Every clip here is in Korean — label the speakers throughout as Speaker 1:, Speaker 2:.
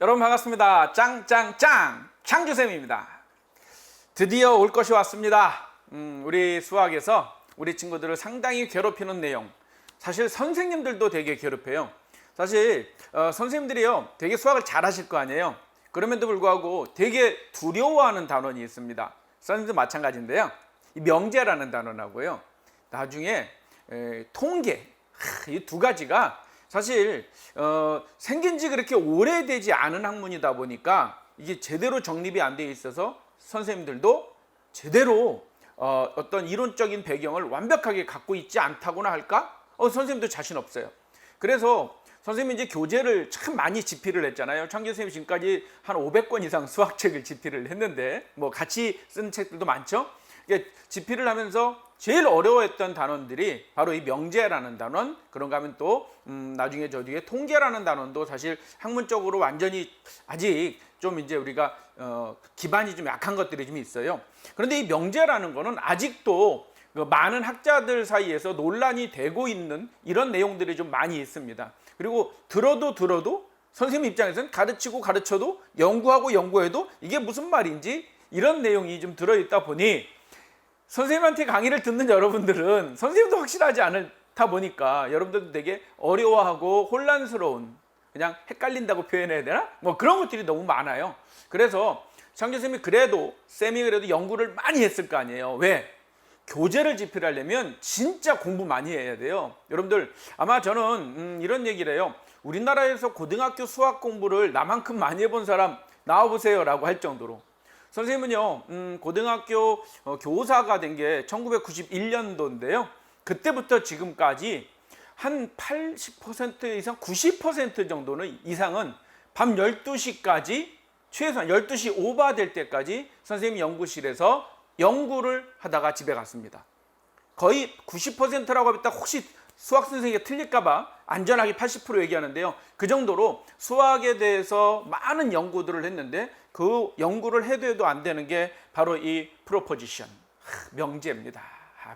Speaker 1: 여러분 반갑습니다. 짱짱짱 창규쌤입니다. 드디어 올 것이 왔습니다. 우리 수학에서 우리 친구들을 상당히 괴롭히는 내용, 사실 선생님들도 되게 괴롭혀요. 사실 선생님들이요 되게 수학을 잘 하실 거 아니에요. 그럼에도 불구하고 되게 두려워하는 단원이 있습니다. 선생님도 마찬가지인데요, 이 명제라는 단원하고요 나중에 통계, 이 두 가지가 사실 생긴 지 그렇게 오래되지 않은 학문이다 보니까 이게 제대로 정립이 안 돼 있어서 선생님들도 제대로 어떤 이론적인 배경을 완벽하게 갖고 있지 않다고나 할까? 선생님도 자신 없어요. 그래서 선생님이 이제 교재를 참 많이 집필을 했잖아요. 창규 선생님이 지금까지 한 500권 이상 수학책을 집필을 했는데 뭐 같이 쓴 책들도 많죠. 집필을 하면서 제일 어려워했던 단원들이 바로 이 명제라는 단원, 그런가 하면 또 나중에 저 뒤에 통계라는 단원도 사실 학문적으로 완전히 아직 좀 이제 우리가 기반이 좀 약한 것들이 좀 있어요. 그런데 이 명제라는 거는 아직도 많은 학자들 사이에서 논란이 되고 있는 이런 내용들이 좀 많이 있습니다. 그리고 들어도 선생님 입장에서는 가르치고 가르쳐도 연구하고 연구해도 이게 무슨 말인지 이런 내용이 좀 들어있다 보니 선생님한테 강의를 듣는 여러분들은 선생님도 확실하지 않다 보니까 여러분들도 되게 어려워하고 혼란스러운, 그냥 헷갈린다고 표현해야 되나? 뭐 그런 것들이 너무 많아요. 그래서 창규 선생님이 그래도 연구를 많이 했을 거 아니에요. 왜? 교재를 집필하려면 진짜 공부 많이 해야 돼요. 여러분들 아마 저는 이런 얘기를 해요. 우리나라에서 고등학교 수학 공부를 나만큼 많이 해본 사람 나와보세요 라고 할 정도로. 선생님은요 고등학교 교사가 된 게 1991년도인데요 그때부터 지금까지 한 80% 이상 90% 정도는 이상은 밤 12시까지, 최소한 12시 오버 될 때까지 선생님 연구실에서 연구를 하다가 집에 갔습니다. 거의 90%라고 했다 혹시 수학 선생님이 틀릴까봐 안전하게 80% 얘기하는데요. 그 정도로 수학에 대해서 많은 연구들을 했는데 그 연구를 해도 안 되는 게 바로 이 프로포지션, 명제입니다.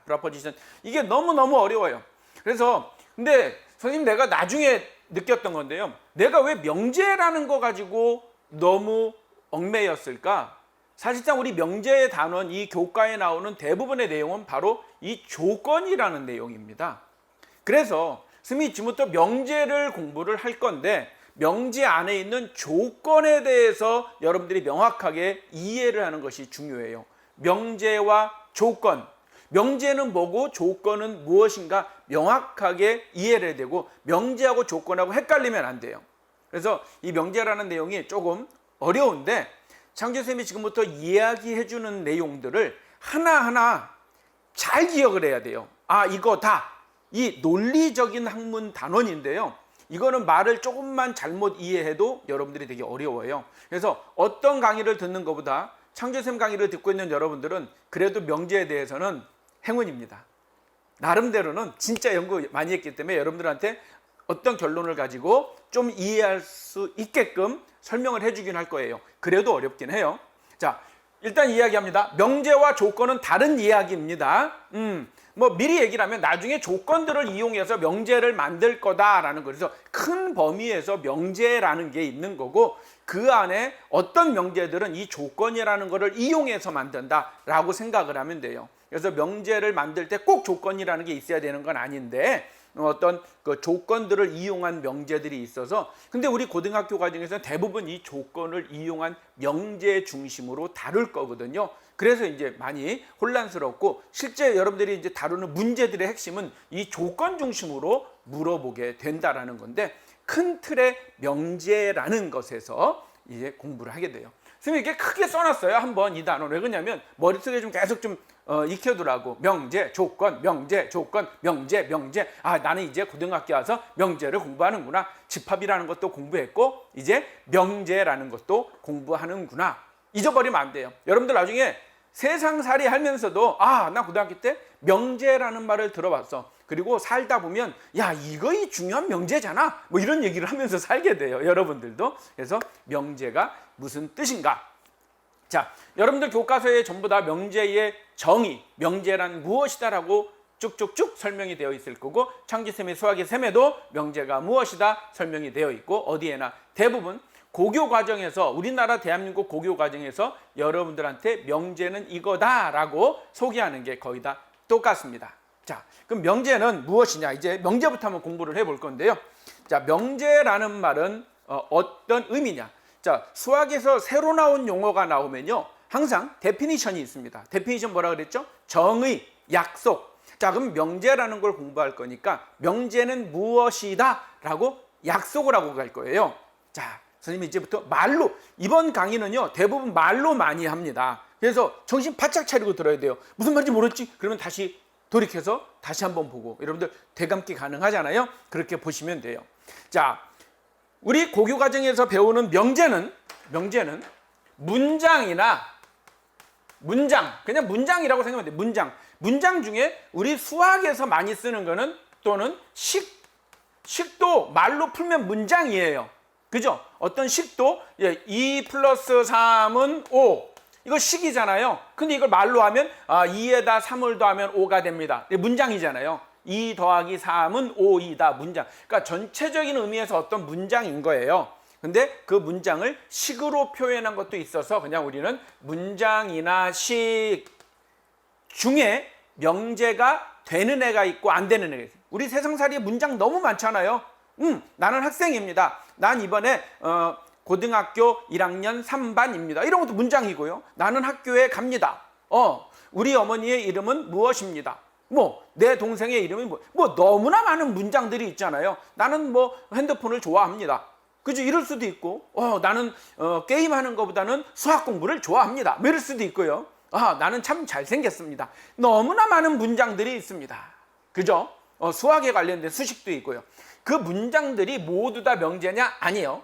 Speaker 1: 프로포지션, 이게 너무너무 어려워요. 그래서 근데 선생님 내가 나중에 느꼈던 건데요, 내가 왜 명제라는 거 가지고 너무 얽매였을까? 사실상 우리 명제의 단원, 이 교과에 나오는 대부분의 내용은 바로 이 조건이라는 내용입니다. 그래서 선생님이 지금부터 명제를 공부를 할 건데 명제 안에 있는 조건에 대해서 여러분들이 명확하게 이해를 하는 것이 중요해요. 명제와 조건, 명제는 뭐고 조건은 무엇인가 명확하게 이해를 해야 되고 명제하고 조건하고 헷갈리면 안 돼요. 그래서 이 명제라는 내용이 조금 어려운데 창규 선생님이 지금부터 이야기해 주는 내용들을 하나하나 잘 기억을 해야 돼요. 이거 다 이 논리적인 학문 단원인데요, 이거는 말을 조금만 잘못 이해해도 여러분들이 되게 어려워요. 그래서 어떤 강의를 듣는 것보다 창규 선생님 강의를 듣고 있는 여러분들은 그래도 명제에 대해서는 행운입니다. 나름대로는 진짜 연구 많이 했기 때문에 여러분들한테 어떤 결론을 가지고 좀 이해할 수 있게끔 설명을 해주긴 할 거예요. 그래도 어렵긴 해요. 자, 일단 이야기합니다. 명제와 조건은 다른 이야기입니다. 뭐 미리 얘기를 하면 나중에 조건들을 이용해서 명제를 만들 거다라는 거. 그래서 큰 범위에서 명제라는 게 있는 거고 그 안에 어떤 명제들은 이 조건이라는 거를 이용해서 만든다라고 생각을 하면 돼요. 그래서 명제를 만들 때 꼭 조건이라는 게 있어야 되는 건 아닌데 어떤 그 조건들을 이용한 명제들이 있어서, 근데 우리 고등학교 과정에서는 대부분 이 조건을 이용한 명제 중심으로 다룰 거거든요. 그래서 이제 많이 혼란스럽고 실제 여러분들이 이제 다루는 문제들의 핵심은 이 조건 중심으로 물어보게 된다라는 건데 큰 틀의 명제라는 것에서 이제 공부를 하게 돼요. 선생님이 이렇게 크게 써놨어요. 한번 이 단어. 왜 그러냐면 머릿속에 좀 계속 좀 익혀두라고. 명제, 조건, 명제, 조건, 명제, 명제. 나는 이제 고등학교 와서 명제를 공부하는구나. 집합이라는 것도 공부했고 이제 명제라는 것도 공부하는구나. 잊어버리면 안 돼요. 여러분들 나중에 세상살이 하면서도 나 고등학교 때 명제라는 말을 들어봤어. 그리고 살다 보면 이거 이 중요한 명제잖아. 뭐 이런 얘기를 하면서 살게 돼요. 여러분들도. 그래서 명제가 무슨 뜻인가? 자, 여러분들 교과서에 전부 다 명제의 정의, 명제란 무엇이다라고 쭉쭉쭉 설명이 되어 있을 거고 창규쌤의 수학의 셈에도 명제가 무엇이다 설명이 되어 있고 어디에나 대부분 고교 과정에서 우리나라 대한민국 고교 과정에서 여러분들한테 명제는 이거다라고 소개하는 게 거의 다 똑같습니다. 자, 그럼 명제는 무엇이냐? 이제 명제부터 한번 공부를 해볼 건데요. 자, 명제라는 말은 어떤 의미냐? 자, 수학에서 새로 나온 용어가 나오면요, 항상 데피니션이 있습니다. 데피니션 뭐라 그랬죠? 정의, 약속. 자, 그럼 명제라는 걸 공부할 거니까 명제는 무엇이다 라고 약속을 하고 갈 거예요. 자, 선생님 이제부터 말로, 이번 강의는요 대부분 말로 많이 합니다. 그래서 정신 바짝 차리고 들어야 돼요. 무슨 말인지 모르겠지? 그러면 다시 돌이켜서 다시 한번 보고, 여러분들 되감기 가능하잖아요. 그렇게 보시면 돼요. 자, 우리 고교 과정에서 배우는 명제는 문장이나 문장, 그냥 문장이라고 생각하면 돼요. 문장 중에 우리 수학에서 많이 쓰는 거는, 또는 식도 말로 풀면 문장이에요. 그죠? 어떤 식도, 2 플러스 3은 5. 이거 식이잖아요. 근데 이걸 말로 하면 2에다 3을 더하면 5가 됩니다. 문장이잖아요. 2 더하기 3은 5이다. 문장. 그러니까 전체적인 의미에서 어떤 문장인 거예요. 근데 그 문장을 식으로 표현한 것도 있어서 그냥 우리는 문장이나 식 중에 명제가 되는 애가 있고 안 되는 애가 있어요. 우리 세상살이에 문장 너무 많잖아요. 나는 학생입니다. 난 이번에 고등학교 1학년 3반입니다. 이런 것도 문장이고요. 나는 학교에 갑니다. 우리 어머니의 이름은 무엇입니다. 내 동생의 이름이 너무나 많은 문장들이 있잖아요. 나는 핸드폰을 좋아합니다. 그죠? 이럴 수도 있고, 나는 게임하는 것보다는 수학 공부를 좋아합니다. 이럴 수도 있고요. 나는 참 잘생겼습니다. 너무나 많은 문장들이 있습니다. 그죠? 수학에 관련된 수식도 있고요. 그 문장들이 모두 다 명제냐? 아니에요.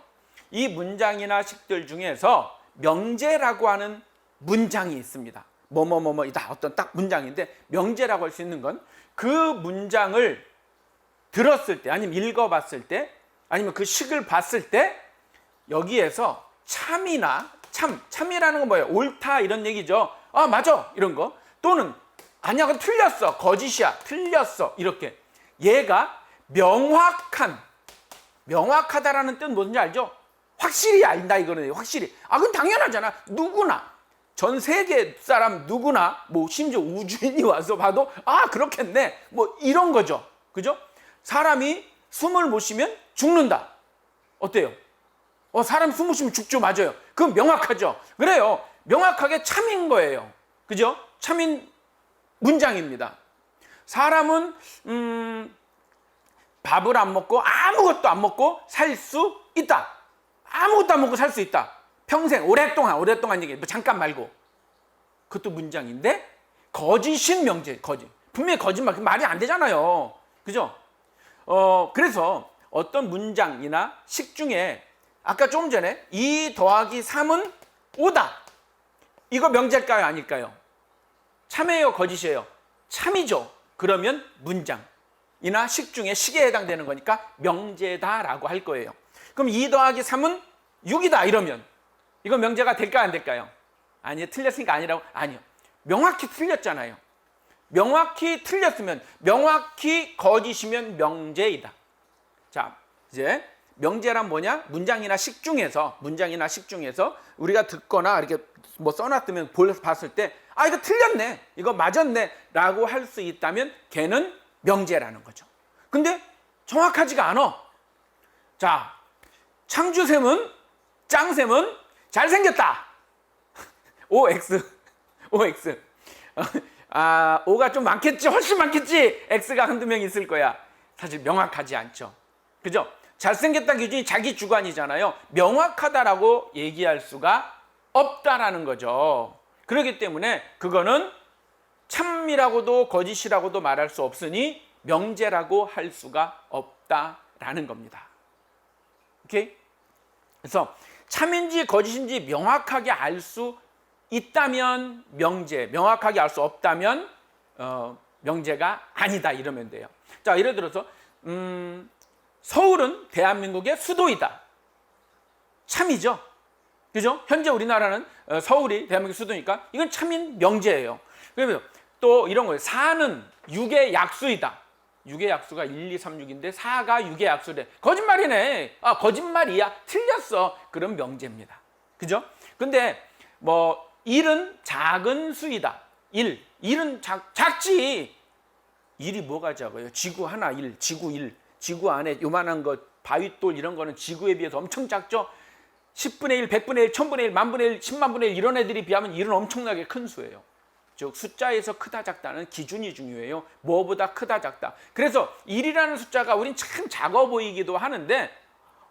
Speaker 1: 이 문장이나 식들 중에서 명제라고 하는 문장이 있습니다. 이다 어떤 딱 문장인데, 명제라고 할 수 있는 건 그 문장을 들었을 때, 아니면 읽어봤을 때, 아니면 그 식을 봤을 때 여기에서 참이라는 건 뭐예요? 옳다 이런 얘기죠. 맞아 이런 거. 또는 아니야 그건 틀렸어, 거짓이야, 틀렸어, 이렇게 얘가 명확하다라는 뜻 뭔지 알죠? 확실히 안다 이거는. 확실히. 그건 당연하잖아. 누구나, 전 세계 사람 누구나, 심지어 우주인이 와서 봐도 그렇겠네, 이런 거죠. 그죠? 사람이 숨을 못 쉬면 죽는다. 어때요? 사람 숨 못 쉬면 죽죠. 맞아요. 그건 명확하죠. 그래요. 명확하게 참인 거예요. 그죠? 참인 문장입니다. 사람은 밥을 안 먹고 아무것도 안 먹고 살 수 있다. 아무것도 안 먹고 살 수 있다. 평생 오랫동안 얘기해. 잠깐 말고. 그것도 문장인데, 거짓인 명제. 거짓. 분명히 거짓말. 말이 안 되잖아요. 그죠? 그래서 어떤 문장이나 식 중에 아까 조금 전에 2 더하기 3은 5다. 이거 명제일까요? 아닐까요? 참이에요? 거짓이에요? 참이죠. 그러면 문장이나 식 중에 식에 해당되는 거니까 명제다라고 할 거예요. 그럼 2 더하기 3은 6이다 이러면 이거 명제가 될까요? 안 될까요? 아니요. 틀렸으니까 아니라고? 아니요. 명확히 틀렸잖아요. 명확히 틀렸으면, 명확히 거짓이면 명제이다. 자, 이제 명제란 뭐냐? 문장이나 식 중에서 우리가 듣거나 이렇게 써놨으면 봤을 때 이거 틀렸네, 이거 맞았네 라고 할 수 있다면 걔는 명제라는 거죠. 근데 정확하지가 않아. 자, 창주쌤은, 짱쌤은 잘생겼다. OX. O가 좀 많겠지, 훨씬 많겠지. X가 한두 명 있을 거야. 사실 명확하지 않죠. 그죠? 잘생겼다 기준이 자기 주관이잖아요. 명확하다라고 얘기할 수가 없다라는 거죠. 그렇기 때문에 그거는 참이라고도 거짓이라고도 말할 수 없으니 명제라고 할 수가 없다라는 겁니다. 오케이? 그래서 참인지 거짓인지 명확하게 알 수 있다면 명제, 명확하게 알 수 없다면 명제가 아니다 이러면 돼요. 자, 예를 들어서 서울은 대한민국의 수도이다. 참이죠. 그죠? 현재 우리나라는 서울이 대한민국 수도니까 이건 참인 명제예요. 그러면 또 이런 거예요. 4는 6의 약수이다. 6의 약수가 1, 2, 3, 6인데 4가 6의 약수래. 거짓말이네. 아, 거짓말이야. 틀렸어. 그럼 명제입니다. 그죠? 근데 뭐 1은 작은 수이다. 1은 작지. 1이 뭐가 작아요? 지구 하나 1, 지구 1. 지구 안에 요만한 것, 바윗돌 이런 거는 지구에 비해서 엄청 작죠? 10분의 1, 100분의 1, 1000분의 1, 만분의 1, 10만분의 1 이런 애들이 비하면 1은 엄청나게 큰 수예요. 즉 숫자에서 크다 작다는 기준이 중요해요. 뭐보다 크다 작다. 그래서 1이라는 숫자가 우린 참 작아 보이기도 하는데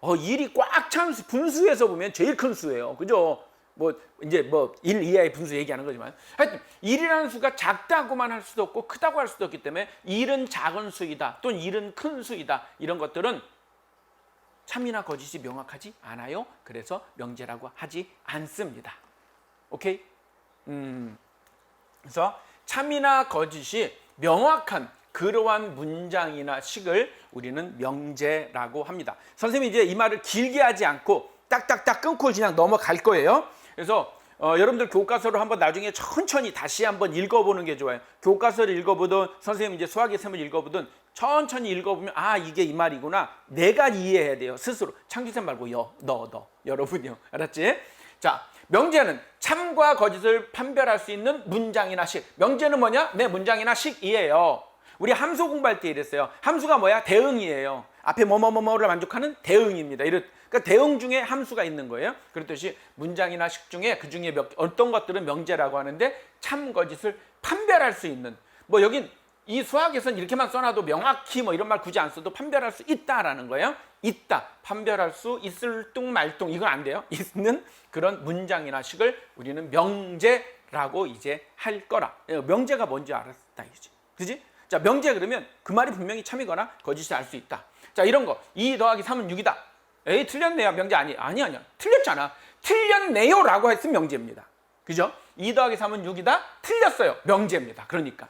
Speaker 1: 1이 꽉 찬 분수에서 보면 제일 큰 수예요. 그죠? 뭐 이제 뭐 1 이하의 분수 얘기하는 거지만 하여튼 1이라는 수가 작다고만 할 수도 없고 크다고 할 수도 없기 때문에 1은 작은 수이다 또는 1은 큰 수이다 이런 것들은 참이나 거짓이 명확하지 않아요. 그래서 명제라고 하지 않습니다. 오케이? 그래서 참이나 거짓이 명확한 그러한 문장이나 식을 우리는 명제라고 합니다. 선생님이 이제 이 말을 길게 하지 않고 딱딱딱 끊고 그냥 넘어갈 거예요. 그래서 여러분들 교과서를 한번 나중에 천천히 다시 한번 읽어보는 게 좋아요. 교과서를 읽어보든 선생님 이제 수학의 셈을 읽어보든 천천히 읽어보면 아 이게 이 말이구나 내가 이해해야 돼요. 스스로. 창규쌤 말고 너 여러분이요. 알았지? 자, 명제는 참과 거짓을 판별할 수 있는 문장이나 식. 명제는 뭐냐? 내 문장이나 식이에요. 우리 함수 공부할 때 이랬어요. 함수가 뭐야? 대응이에요. 앞에 뭐뭐뭐뭐를 만족하는 대응입니다. 그러니까 대응 중에 함수가 있는 거예요. 그렇듯이 문장이나 식 중에 그 중에 어떤 것들은 명제라고 하는데 참 거짓을 판별할 수 있는 뭐 여긴 이 수학에서는 이렇게만 써놔도 명확히 뭐 이런 말 굳이 안 써도 판별할 수 있다라는 거예요. 있다. 판별할 수 있을 뚱 말뚱 이건 안 돼요. 있는 그런 문장이나 식을 우리는 명제라고 이제 할 거라. 명제가 뭔지 알았다 이지. 그지? 자, 명제 그러면 그 말이 분명히 참이거나 거짓이 알 수 있다. 자, 이런 거. 2 더하기 3은 6이다. 에이, 틀렸네요. 명제 아니야. 틀렸잖아. 틀렸네요라고 했으면 명제입니다. 그죠? 2 더하기 3은 6이다. 틀렸어요. 명제입니다. 그러니까.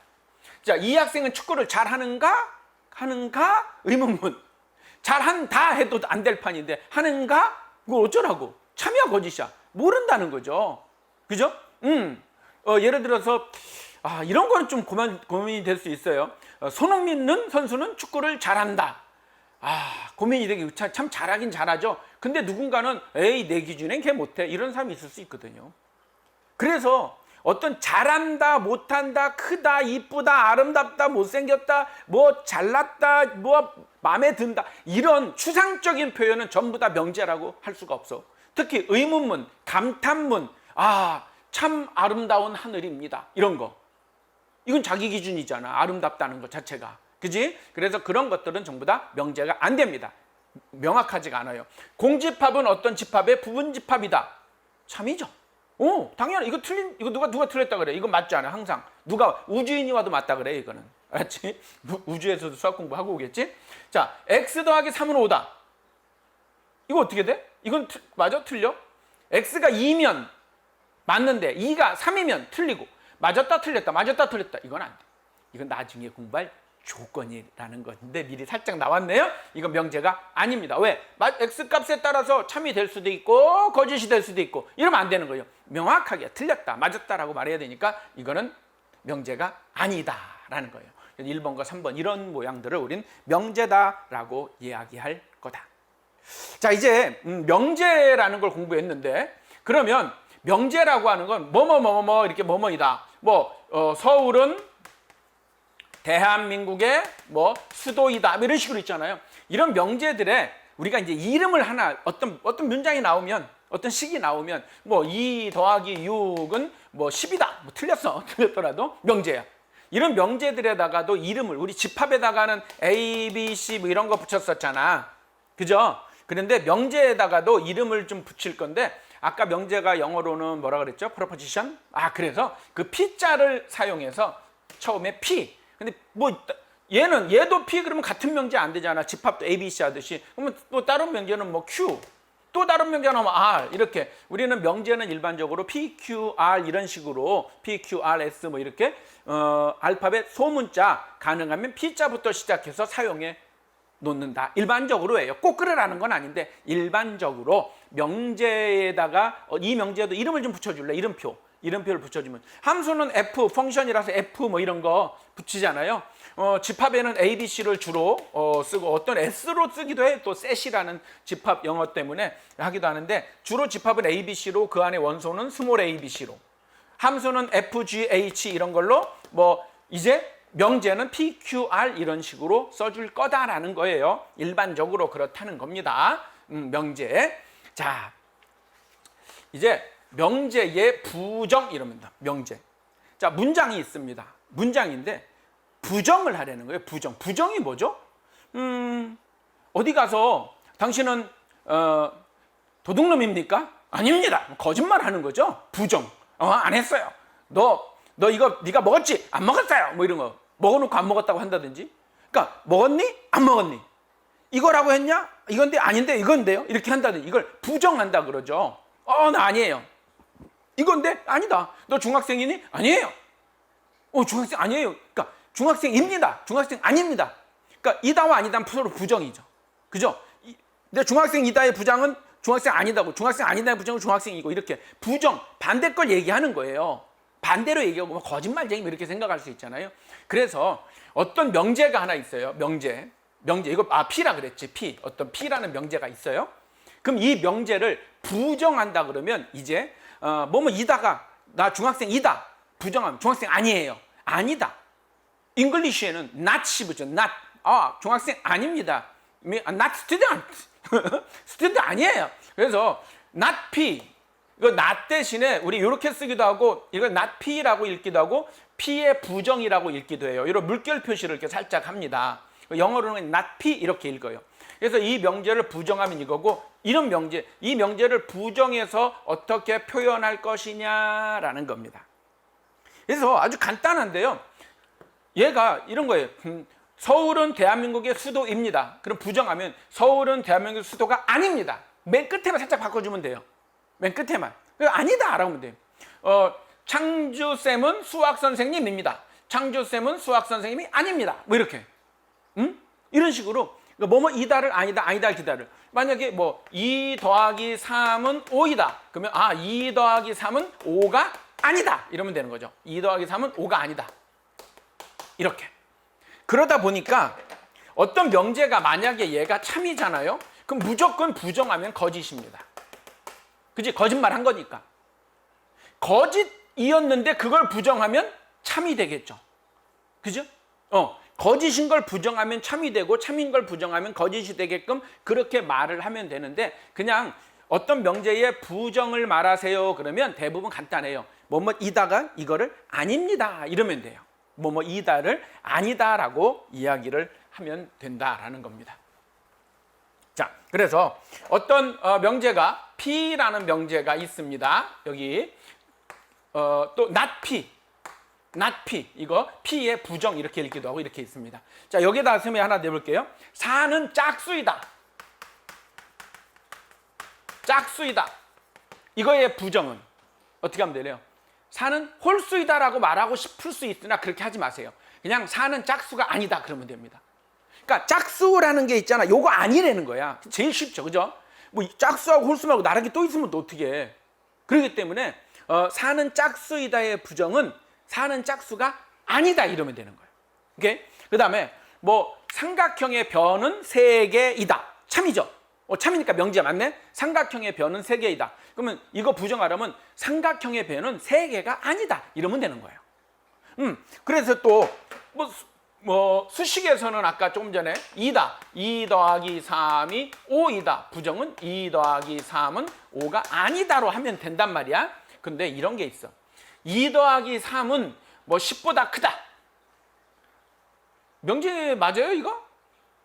Speaker 1: 자, 이 학생은 축구를 잘하는가? 의문문. 잘한다 해도 안 될 판인데 하는가? 그걸 어쩌라고? 참이야 거짓이야? 모른다는 거죠. 그죠? 예를 들어서 이런 거는 좀 고민이 될 수 있어요. 손흥민 선수는 축구를 잘한다. 고민이 되게 참 잘하긴 잘하죠. 근데 누군가는 에이 내 기준엔 걔 못해. 이런 사람이 있을 수 있거든요. 그래서 어떤 잘한다, 못한다, 크다, 이쁘다, 아름답다, 못생겼다, 뭐 잘났다, 뭐 마음에 든다 이런 추상적인 표현은 전부 다 명제라고 할 수가 없어. 특히 의문문, 감탄문, 참 아름다운 하늘입니다. 이런 거. 이건 자기 기준이잖아. 아름답다는 것 자체가. 그지? 그래서 그런 것들은 전부 다 명제가 안 됩니다. 명확하지가 않아요. 공집합은 어떤 집합의 부분집합이다. 참이죠. 당연히 이거 누가 틀렸다 그래. 이거 맞지 않아. 항상 누가 우주인이 와도 맞다 그래. 이거는 알았지? 우주에서도 수학 공부하고 오겠지? 자, x 더하기 3은 5다. 이거 어떻게 돼? 이건 맞아? 틀려? x가 2면 맞는데 2가 3이면 틀리고 맞았다 틀렸다 이건 안 돼. 이건 나중에 공부할 조건이라는 건데 미리 살짝 나왔네요. 이건 명제가 아닙니다. 왜? x값에 따라서 참이 될 수도 있고 거짓이 될 수도 있고 이러면 안 되는 거예요. 명확하게 틀렸다 맞았다라고 말해야 되니까 이거는 명제가 아니다라는 거예요. 1번과 3번 이런 모양들을 우린 명제다라고 이야기할 거다. 자, 이제 명제라는 걸 공부했는데 그러면 명제라고 하는 건 뭐뭐뭐뭐 이렇게 뭐뭐이다. 서울은 대한민국의 수도이다. 이런 식으로 있잖아요. 이런 명제들에 우리가 이제 이름을 하나 어떤 문장이 나오면 어떤 식이 나오면 2 더하기 6은 10이다. 틀렸더라도 명제야. 이런 명제들에다가도 이름을 우리 집합에다가는 A, B, C 이런 거 붙였었잖아. 그죠? 그런데 명제에다가도 이름을 좀 붙일 건데 아까 명제가 영어로는 뭐라 그랬죠? proposition? 그래서 그 P자를 사용해서 처음에 P. 근데 얘도 P 그러면 같은 명제 안 되잖아. 집합도 A, B, C 하듯이. 그러면 또 다른 명제는 Q. 또 다른 명제가 나오면 R. 이렇게. 우리는 명제는 일반적으로 P, Q, R 이런 식으로 P, Q, R, S 이렇게 알파벳 소문자 가능하면 P자부터 시작해서 사용해 놓는다. 일반적으로 해요. 꼭 그러라는 건 아닌데 일반적으로 명제에다가 이 명제에도 이름을 좀 붙여줄래? 이름표. 이름표를 붙여주면, 함수는 f 펑션이라서 f 뭐 이런 거 붙이잖아요. 집합에는 a, b, c를 주로 쓰고 어떤 s로 쓰기도 해. 또 set이라는 집합 영어 때문에 하기도 하는데, 주로 집합은 a, b, c로, 그 안에 원소는 스몰 a, b, c로, 함수는 f, g, h 이런 걸로, 뭐 이제 명제는 p, q, r 이런 식으로 써줄 거다라는 거예요. 일반적으로 그렇다는 겁니다. 명제. 자, 이제 명제의 부정 이러면 돼. 명제. 자, 문장이 있습니다. 문장인데 부정을 하려는 거예요. 부정. 부정이 뭐죠? 어디 가서 당신은 도둑놈입니까? 아닙니다. 거짓말 하는 거죠. 부정. 안 했어요. 너 이거 네가 먹었지? 안 먹었어요. 뭐 이런 거. 먹어놓고 안 먹었다고 한다든지. 그러니까 먹었니? 안 먹었니? 이거라고 했냐? 이건데 아닌데 이건데요. 이렇게 한다든지. 이걸 부정한다 그러죠. 나 아니에요. 이건데 아니다. 너 중학생이니? 아니에요. 중학생 아니에요. 그러니까 중학생입니다. 중학생 아닙니다. 그러니까 이다와 아니다는 서로 부정이죠. 그죠? 근데 중학생이다의 부정은 중학생 아니다고, 중학생 아니다의 부정은 중학생이고, 이렇게 부정, 반대 걸 얘기하는 거예요. 반대로 얘기하고 거짓말쟁이 이렇게 생각할 수 있잖아요. 그래서 어떤 명제가 하나 있어요. 명제 이거 P라 그랬지. P. 어떤 P라는 명제가 있어요. 그럼 이 명제를 부정한다 그러면 이제 이다가 나 중학생이다 부정하면 중학생 아니에요. 아니다. 잉글리시에는 not이 붙죠. not. 중학생 아닙니다. not student. student 아니에요. 그래서 not P. 이거 not 대신에 우리 이렇게 쓰기도 하고, 이걸 not P라고 읽기도 하고, P의 부정이라고 읽기도 해요. 이런 물결 표시를 이렇게 살짝 합니다. 영어로는 not P 이렇게 읽어요. 그래서 이 명제를 부정하면 이거고, 이런 명제, 이 명제를 부정해서 어떻게 표현할 것이냐라는 겁니다. 그래서 아주 간단한데요. 얘가 이런 거예요. 서울은 대한민국의 수도입니다. 그럼 부정하면 서울은 대한민국의 수도가 아닙니다. 맨 끝에만 살짝 바꿔주면 돼요. 맨 끝에만. 아니다라고 하면 돼요. 창주쌤은 수학선생님입니다. 창주쌤은 수학선생님이 아닙니다. 뭐 이렇게. 이런 식으로 이다를 아니다 기다를. 만약에 2 더하기 3은 5이다. 그러면 2 더하기 3은 5가 아니다. 이러면 되는 거죠. 2 더하기 3은 5가 아니다. 이렇게. 그러다 보니까 어떤 명제가 만약에 얘가 참이잖아요. 그럼 무조건 부정하면 거짓입니다. 그치? 거짓말 한 거니까. 거짓이었는데 그걸 부정하면 참이 되겠죠. 그죠? 거짓인 걸 부정하면 참이 되고, 참인 걸 부정하면 거짓이 되게끔 그렇게 말을 하면 되는데, 그냥 어떤 명제의 부정을 말하세요 그러면 대부분 간단해요. 이다가 이거를 아닙니다 이러면 돼요. 이다를 아니다라고 이야기를 하면 된다라는 겁니다. 자, 그래서 어떤 명제가 P라는 명제가 있습니다. 여기 또 not P 이거 P의 부정 이렇게 읽기도 하고 이렇게 있습니다. 자, 여기에다 설명 하나 내볼게요. 4는 짝수이다. 짝수이다. 이거의 부정은 어떻게 하면 되나요? 4는 홀수이다라고 말하고 싶을 수 있으나 그렇게 하지 마세요. 그냥 4는 짝수가 아니다 그러면 됩니다. 그러니까 짝수라는 게 있잖아. 요거 아니라는 거야. 제일 쉽죠. 그죠? 짝수하고 홀수 말고 나락이 또 있으면 또 어떻게 해. 그렇기 때문에 4는 짝수이다의 부정은 4는 짝수가 아니다 이러면 되는 거예요. 오케이? 그다음에 삼각형의 변은 3개이다. 참이죠. 참이니까 명제가 맞네. 삼각형의 변은 3개이다. 그러면 이거 부정하려면 삼각형의 변은 3개가 아니다 이러면 되는 거예요. 그래서 또 수식에서는 아까 조금 전에 2다. 2 더하기 3이 5이다. 부정은 2 더하기 3은 5가 아니다로 하면 된단 말이야. 근데 이런 게 있어. 2 더하기 3은 10보다 크다. 명제 맞아요 이거?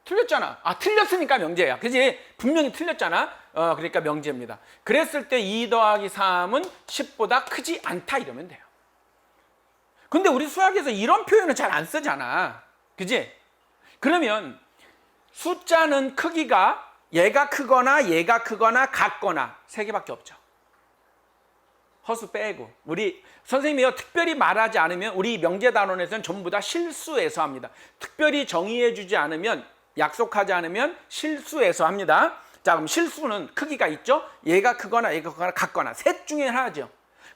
Speaker 1: 틀렸잖아. 틀렸으니까 명제야. 그지? 분명히 틀렸잖아. 그러니까 명제입니다. 그랬을 때 2 더하기 3은 10보다 크지 않다 이러면 돼요. 근데 우리 수학에서 이런 표현은 잘 안 쓰잖아. 그지? 그러면 숫자는 크기가 얘가 크거나 같거나 3개밖에 없죠. 허수 빼고. 우리 선생님이요 특별히 말하지 않으면 우리 명제단원에서는 전부 다 실수해서 합니다. 특별히 정의해주지 않으면, 약속하지 않으면 실수해서 합니다. 자, 그럼 실수는 크기가 있죠. 얘가 크거나 같거나 셋 중에 하나죠.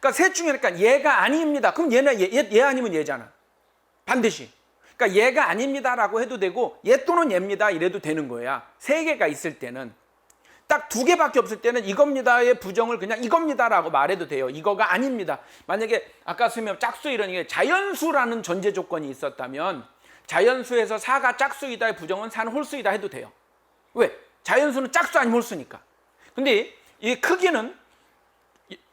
Speaker 1: 그러니까 셋 중에 그러니까 얘가 아닙니다. 그럼 얘는 얘 아니면 얘잖아. 반드시. 그러니까 얘가 아닙니다라고 해도 되고 얘 또는 얘입니다 이래도 되는 거야. 세 개가 있을 때는. 딱 두 개밖에 없을 때는 이겁니다의 부정을 그냥 이겁니다라고 말해도 돼요. 이거가 아닙니다. 만약에 아까 쓰면 짝수 이런 게 자연수라는 전제 조건이 있었다면 자연수에서 4가 짝수이다의 부정은 4는 홀수이다 해도 돼요. 왜? 자연수는 짝수 아니면 홀수니까. 근데 이 크기는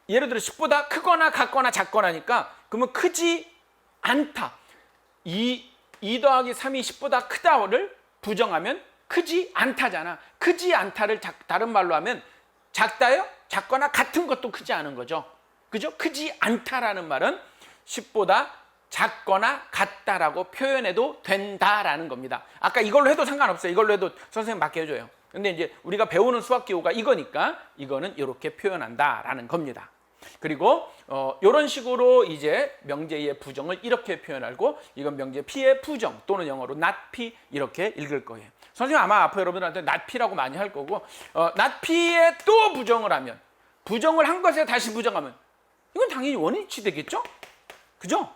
Speaker 1: 예를 들어 10보다 크거나 같거나 작거나니까 그러면 크지 않다. 2 더하기 3이 10보다 크다를 부정하면 크지 않다잖아. 크지 않다를 다른 말로 하면 작다요? 작거나 같은 것도 크지 않은 거죠. 그죠? 크지 않다라는 말은 10보다 작거나 같다라고 표현해도 된다라는 겁니다. 아까 이걸로 해도 상관없어요. 이걸로 해도 선생님 맞게 해줘요. 근데 이제 우리가 배우는 수학 기호가 이거니까 이거는 이렇게 표현한다라는 겁니다. 그리고 이런 식으로 이제 명제의 부정을 이렇게 표현하고 이건 명제 P의 부정 또는 영어로 not P 이렇게 읽을 거예요. 선생님 아마 앞으로 여러분들한테 not P라고 많이 할 거고 not P에 또 부정을 하면 부정을 한 것에 다시 부정하면 이건 당연히 원위치 되겠죠? 그죠?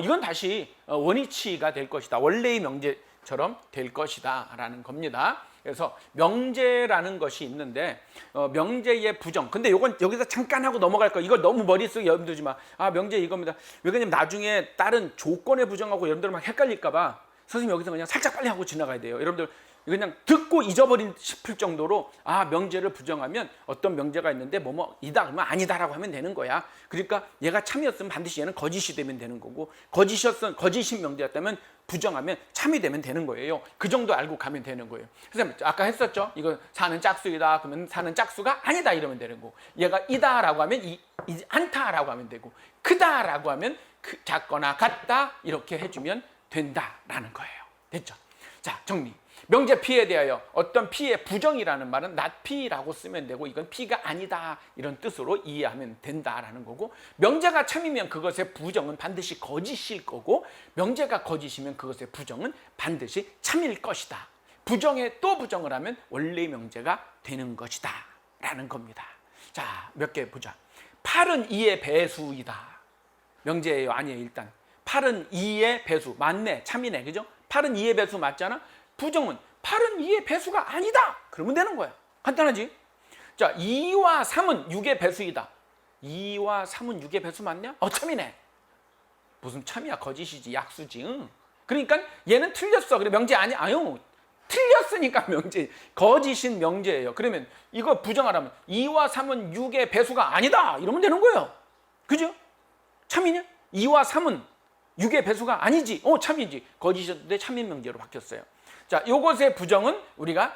Speaker 1: 이건 다시 원위치가 될 것이다. 원래의 명제처럼 될 것이다 라는 겁니다. 그래서 명제라는 것이 있는데 명제의 부정. 근데 이건 여기서 잠깐 하고 넘어갈 거예요. 이걸 너무 머릿속에 염두지 마. 아 명제 이겁니다. 왜냐면 나중에 다른 조건의 부정하고 여러분들 막 헷갈릴까 봐 선생님 여기서 그냥 살짝 빨리 하고 지나가야 돼요. 여러분들 그냥 듣고 잊어버린 싶을 정도로 아 명제를 부정하면 어떤 명제가 있는데 뭐뭐이다 그러면 아니다라고 하면 되는 거야. 그러니까 얘가 참이었으면 반드시 얘는 거짓이 되면 되는 거고 거짓인 명제였다면 부정하면 참이 되면 되는 거예요. 그 정도 알고 가면 되는 거예요. 그래서 아까 했었죠. 이거 4는 짝수이다 그러면 4는 짝수가 아니다 이러면 되는 거고 얘가 이다라고 하면 이지 않다라고 하면 되고 크다라고 하면 작거나 같다 이렇게 해주면 된다라는 거예요. 됐죠? 자 정리. 명제 P에 대하여 어떤 P의 부정이라는 말은 not P라고 쓰면 되고 이건 P가 아니다 이런 뜻으로 이해하면 된다라는 거고 명제가 참이면 그것의 부정은 반드시 거짓일 거고 명제가 거짓이면 그것의 부정은 반드시 참일 것이다. 부정에 또 부정을 하면 원래의 명제가 되는 것이다 라는 겁니다. 자, 몇 개 보자. 8은 2의 배수이다. 명제예요? 아니에요. 일단 8은 2의 배수. 맞네. 참이네. 그죠? 8은 2의 배수 맞잖아. 부정은 8은 2의 배수가 아니다. 그러면 되는 거야. 간단하지? 자, 2와 3은 6의 배수이다. 2와 3은 6의 배수 맞냐? 참이네. 무슨 참이야? 거짓이지. 약수지. 응. 그러니까 얘는 틀렸어. 그래 명제 아니야? 아유. 틀렸으니까 명제. 거짓인 명제예요. 그러면 이거 부정하라면 2와 3은 6의 배수가 아니다. 이러면 되는 거예요. 그죠? 참이냐? 2와 3은 6의 배수가 아니지. 참이지. 거짓이었는데 참인 명제로 바뀌었어요. 자, 요것의 부정은 우리가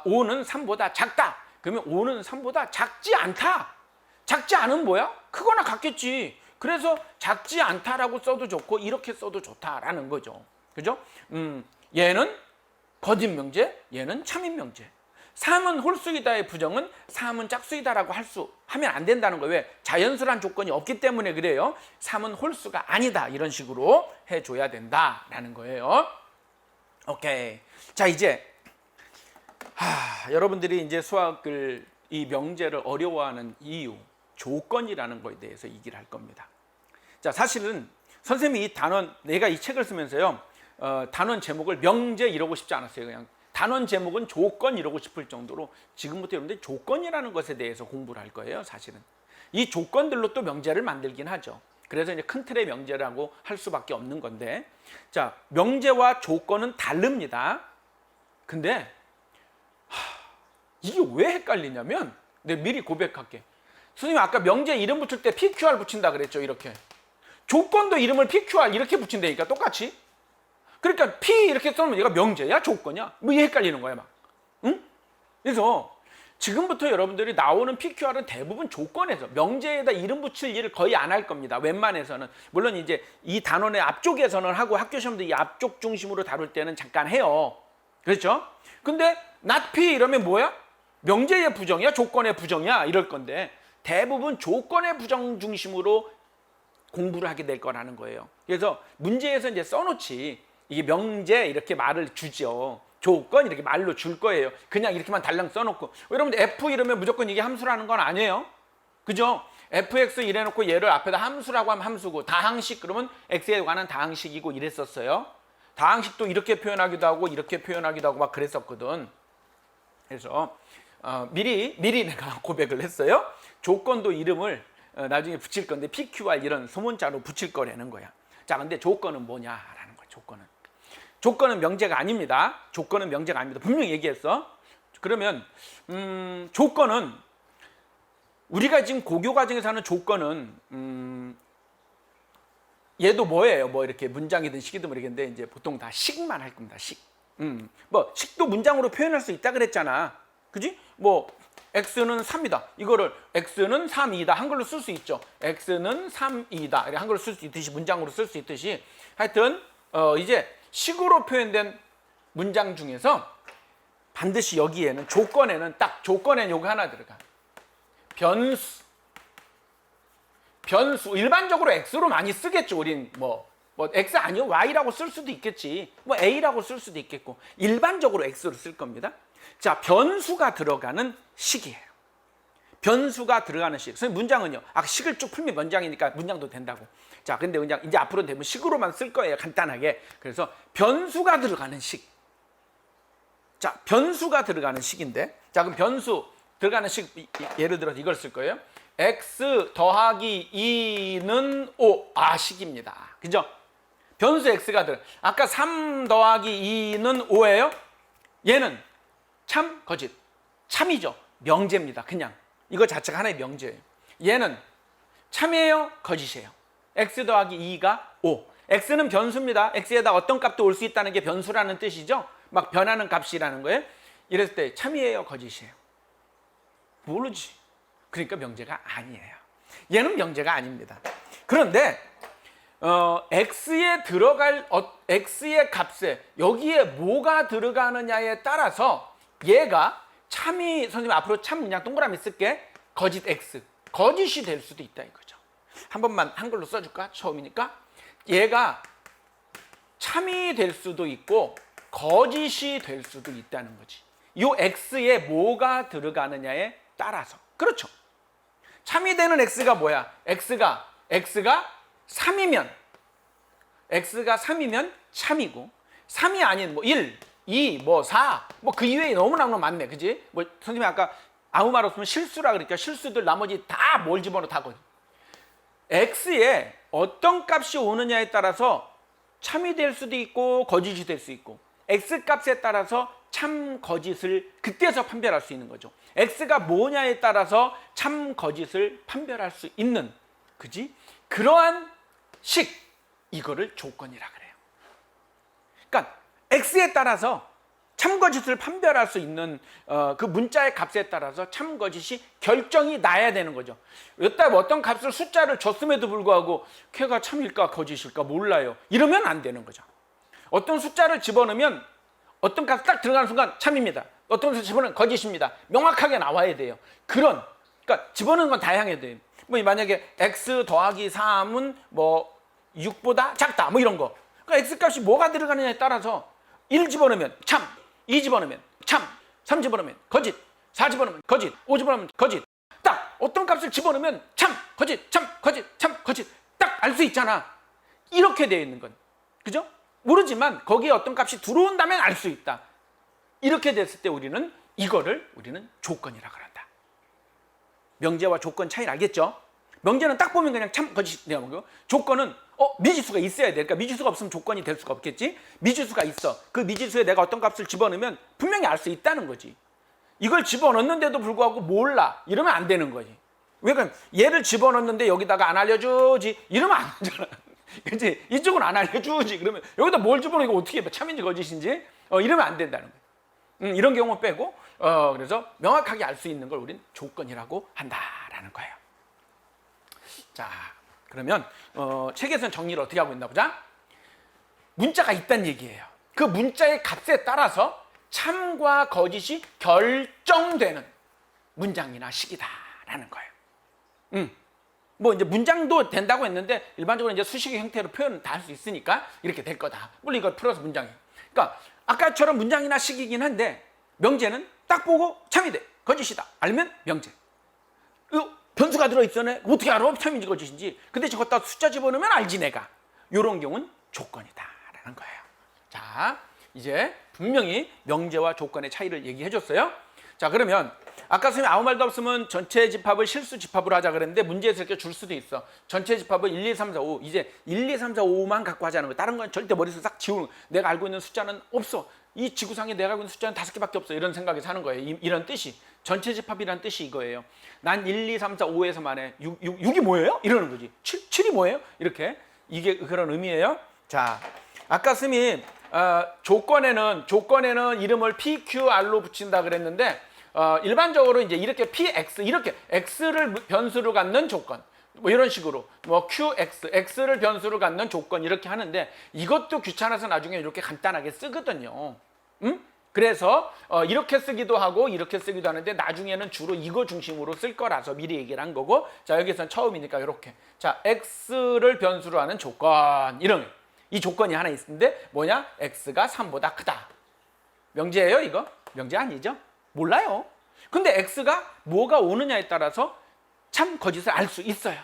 Speaker 1: 5는 3보다 작다. 그러면 5는 3보다 작지 않다. 작지 않은 뭐야? 크거나 같겠지. 그래서 작지 않다라고 써도 좋고 이렇게 써도 좋다라는 거죠. 그죠? 얘는 거짓 명제, 얘는 참인 명제. 3은 홀수이다의 부정은 3은 짝수이다라고 하면 안 된다는 거예요. 왜? 자연수란 조건이 없기 때문에 그래요. 3은 홀수가 아니다. 이런 식으로 해줘야 된다라는 거예요. 오케이. 자, 이제 여러분들이 이제 수학을 이 명제를 어려워하는 이유, 조건이라는 거에 대해서 얘기를 할 겁니다. 자, 사실은 선생님이 이 단원, 내가 이 책을 쓰면서요, 단원 제목을 명제 이러고 싶지 않았어요. 그냥 단원 제목은 조건 이러고 싶을 정도로 지금부터 여러분들이 조건이라는 것에 대해서 공부를 할 거예요. 사실은 이 조건들로 또 명제를 만들긴 하죠. 그래서 이제 큰 틀의 명제라고 할 수밖에 없는 건데, 자, 명제와 조건은 다릅니다. 근데 이게 왜 헷갈리냐면, 내가 미리 고백할게. 선생님 아까 명제 이름 붙일 때 PQR 붙인다 그랬죠. 이렇게 조건도 이름을 PQR 이렇게 붙인다니까 똑같이. 그러니까 P 이렇게 써놓으면 얘가 명제야 조건이야? 뭐 이게 헷갈리는 거야 막. 응? 그래서 지금부터 여러분들이 나오는 PQR은 대부분 조건에서 명제에다 이름 붙일 일을 거의 안 할 겁니다. 웬만해서는. 물론 이제 이 단원의 앞쪽에서는 하고 학교 시험도 이 앞쪽 중심으로 다룰 때는 잠깐 해요. 그렇죠? 근데 not P 이러면 뭐야? 명제의 부정이야? 조건의 부정이야? 이럴 건데 대부분 조건의 부정 중심으로 공부를 하게 될 거라는 거예요. 그래서 문제에서 이제 써놓지 이게 명제 이렇게 말을 주죠. 조건 이렇게 말로 줄 거예요. 그냥 이렇게만 달랑 써놓고. 여러분들 F 이러면 무조건 이게 함수라는 건 아니에요. 그죠? fx 이래놓고 얘를 앞에다 함수라고 하면 함수고 다항식 그러면 x에 관한 다항식이고 이랬었어요. 다항식도 이렇게 표현하기도 하고 이렇게 표현하기도 하고 막 그랬었거든. 그래서 미리 내가 고백을 했어요. 조건도 이름을 나중에 붙일 건데 PQR 이런 소문자로 붙일 거라는 거야. 자, 근데 조건은 뭐냐라는 거야. 조건은 명제가 아닙니다. 조건은 명제가 아닙니다. 분명히 얘기했어. 그러면 조건은 우리가 지금 고교 과정에서 하는 조건은 얘도 뭐예요? 뭐 이렇게 문장이든 식이든 모르겠는데 이제 보통 다 식만 할 겁니다. 식. 뭐 식도 문장으로 표현할 수 있다 그랬잖아. 그지? 뭐 x는 3이다. 이거를 x는 3이다. 한글로 쓸 수 있죠. x는 3이다. 한글로 쓸 수 있듯이 문장으로 쓸 수 있듯이 하여튼 이제 식으로 표현된 문장 중에서 반드시 여기에는 조건에는 딱 조건에 요거 하나 들어가. 변수 일반적으로 x로 많이 쓰겠죠. 우린 뭐 x 아니요 y라고 쓸 수도 있겠지. 뭐 a라고 쓸 수도 있겠고 일반적으로 x로 쓸 겁니다. 자, 변수가 들어가는 식이에요. 변수가 들어가는 식. 선생님 문장은요. 식을 쭉 풀면 문장이니까 문장도 된다고. 자, 근데 그냥 이제 앞으로 되면 식으로만 쓸 거예요. 간단하게. 그래서 변수가 들어가는 식. 자, 변수가 들어가는 식인데. 자, 그럼 변수 들어가는 식 예를 들어서 이걸 쓸 거예요. x 더하기 2는 5. 식입니다. 그죠? 변수 x가 들어. 아까 3 더하기 2는 5예요. 얘는 참, 거짓. 참이죠. 명제입니다. 그냥. 이거 자체가 하나의 명제예요. 얘는 참이에요? 거짓이에요? x 더하기 2가 5. x는 변수입니다. x에다 어떤 값도 올 수 있다는 게 변수라는 뜻이죠. 막 변하는 값이라는 거예요. 이랬을 때 참이에요? 거짓이에요? 모르지. 그러니까 명제가 아니에요. 얘는 명제가 아닙니다. 그런데 x에 들어갈 x의 값에 여기에 뭐가 들어가느냐에 따라서 얘가 참이 선생님 앞으로 참 그냥 동그라미 쓸게. 거짓 x. 거짓이 될 수도 있다 이거죠. 한 번만 한글로 써줄까? 처음이니까. 얘가 참이 될 수도 있고 거짓이 될 수도 있다는 거지. 이 x에 뭐가 들어가느냐에 따라서. 그렇죠. 참이 되는 x가 뭐야? x가 3이면 x가 3이면 참이고 3이 아닌 뭐 1, 2, 뭐 4, 뭐 그 이외에 너무나 많네. 그지? 뭐 선생님이 아까 아무 말 없으면 실수라 그러니까 실수들 나머지 다 뭘 집어넣어 다거든. x에 어떤 값이 오느냐에 따라서 참이 될 수도 있고 거짓이 될 수 있고 x 값에 따라서 참 거짓을 그때서 판별할 수 있는 거죠. x가 뭐냐에 따라서 참 거짓을 판별할 수 있는 그지? 그러한 식 이거를 조건이라 그래요. 그러니까 x에 따라서 참 거짓을 판별할 수 있는 그 문자의 값에 따라서 참 거짓이 결정이 나야 되는 거죠. 여기다 어떤 값을 숫자를 줬음에도 불구하고 걔가 참일까 거짓일까 몰라요. 이러면 안 되는 거죠. 어떤 숫자를 집어넣으면 어떤 값 딱 들어가는 순간 참입니다. 어떤 숫자 집어넣으면 거짓입니다. 명확하게 나와야 돼요. 그러니까 집어넣는 건 다양해야 돼요. 뭐 만약에 x 더하기 3은 뭐 6보다 작다 뭐 이런 거. 그러니까 x 값이 뭐가 들어가느냐에 따라서 1 집어넣으면 참, 2 집어넣으면 참, 3 집어넣으면 거짓, 4 집어넣으면 거짓, 5 집어넣으면 거짓. 딱 어떤 값을 집어넣으면 참, 거짓, 참, 거짓, 참, 거짓. 딱 알 수 있잖아. 이렇게 되어 있는 건. 그죠? 모르지만 거기에 어떤 값이 들어온다면 알 수 있다. 이렇게 됐을 때 우리는 조건이라 그런다. 명제와 조건 차이를 알겠죠? 명제는 딱 보면 그냥 참 거짓 되는 거고 조건은 미지수가 있어야 돼. 그러니까 미지수가 없으면 조건이 될 수가 없겠지. 미지수가 있어. 그 미지수에 내가 어떤 값을 집어넣으면 분명히 알 수 있다는 거지. 이걸 집어넣는데도 불구하고 몰라. 이러면 안 되는 거지. 왜 그럼 얘를 집어넣는데 여기다가 안 알려주지. 이러면 안 되잖아. 그치? 이쪽은 안 알려주지. 그러면 여기다 뭘 집어넣으니까 어떻게 해? 참인지 거짓인지? 이러면 안 된다는 거예요. 이런 경우 빼고 그래서 명확하게 알 수 있는 걸 우린 조건이라고 한다라는 거예요. 자, 그러면 책에서는 정리를 어떻게 하고 있나 보자. 문자가 있다는 얘기예요. 그 문자의 값에 따라서 참과 거짓이 결정되는 문장이나 식이다라는 거예요. 뭐 이제 문장도 된다고 했는데 일반적으로 이제 수식의 형태로 표현 다 할 수 있으니까 이렇게 될 거다. 물론 이걸 풀어서 문장이. 그러니까 아까처럼 문장이나 식이긴 한데 명제는 딱 보고 참이 돼. 거짓이다. 알면 명제. 변수가 들어있어네. 어떻게 알아? 참인지 거짓인지. 근데 저것다 숫자 집어넣으면 알지 내가. 이런 경우는 조건이다라는 거예요. 자, 이제 분명히 명제와 조건의 차이를 얘기해 줬어요. 자, 그러면 아까 선생님 아무 말도 없으면 전체 집합을 실수 집합으로 하자 그랬는데 문제에서 이렇게 줄 수도 있어. 전체 집합을 1, 2, 3, 4, 5. 이제 1, 2, 3, 4, 5만 갖고 하자는 거야. 다른 건 절대 머릿속에 싹 지우는 거야. 내가 알고 있는 숫자는 없어. 이 지구상에 내가 알고 있는 숫자는 5개밖에 없어. 이런 생각에서 하는 거예요. 이런 뜻이. 전체 집합이란 뜻이 이거예요. 난 1, 2, 3, 4, 5에서만 해. 6이 뭐예요? 이러는 거지. 7이 뭐예요? 이렇게. 이게 그런 의미예요. 자, 아까 스님 조건에는 이름을 PQR로 붙인다 그랬는데 일반적으로 이제 이렇게 PX 이렇게 X를 변수로 갖는 조건 뭐 이런 식으로 뭐 QX X를 변수로 갖는 조건 이렇게 하는데 이것도 귀찮아서 나중에 이렇게 간단하게 쓰거든요. 그래서 이렇게 쓰기도 하고 이렇게 쓰기도 하는데 나중에는 주로 이거 중심으로 쓸 거라서 미리 얘기를 한 거고 자 여기서는 처음이니까 이렇게 자 X를 변수로 하는 조건 이런 이 조건이 하나 있는데 뭐냐? X가 3보다 크다. 명제예요 이거? 명제 아니죠? 몰라요. 근데 X가 뭐가 오느냐에 따라서 참 거짓을 알 수 있어요.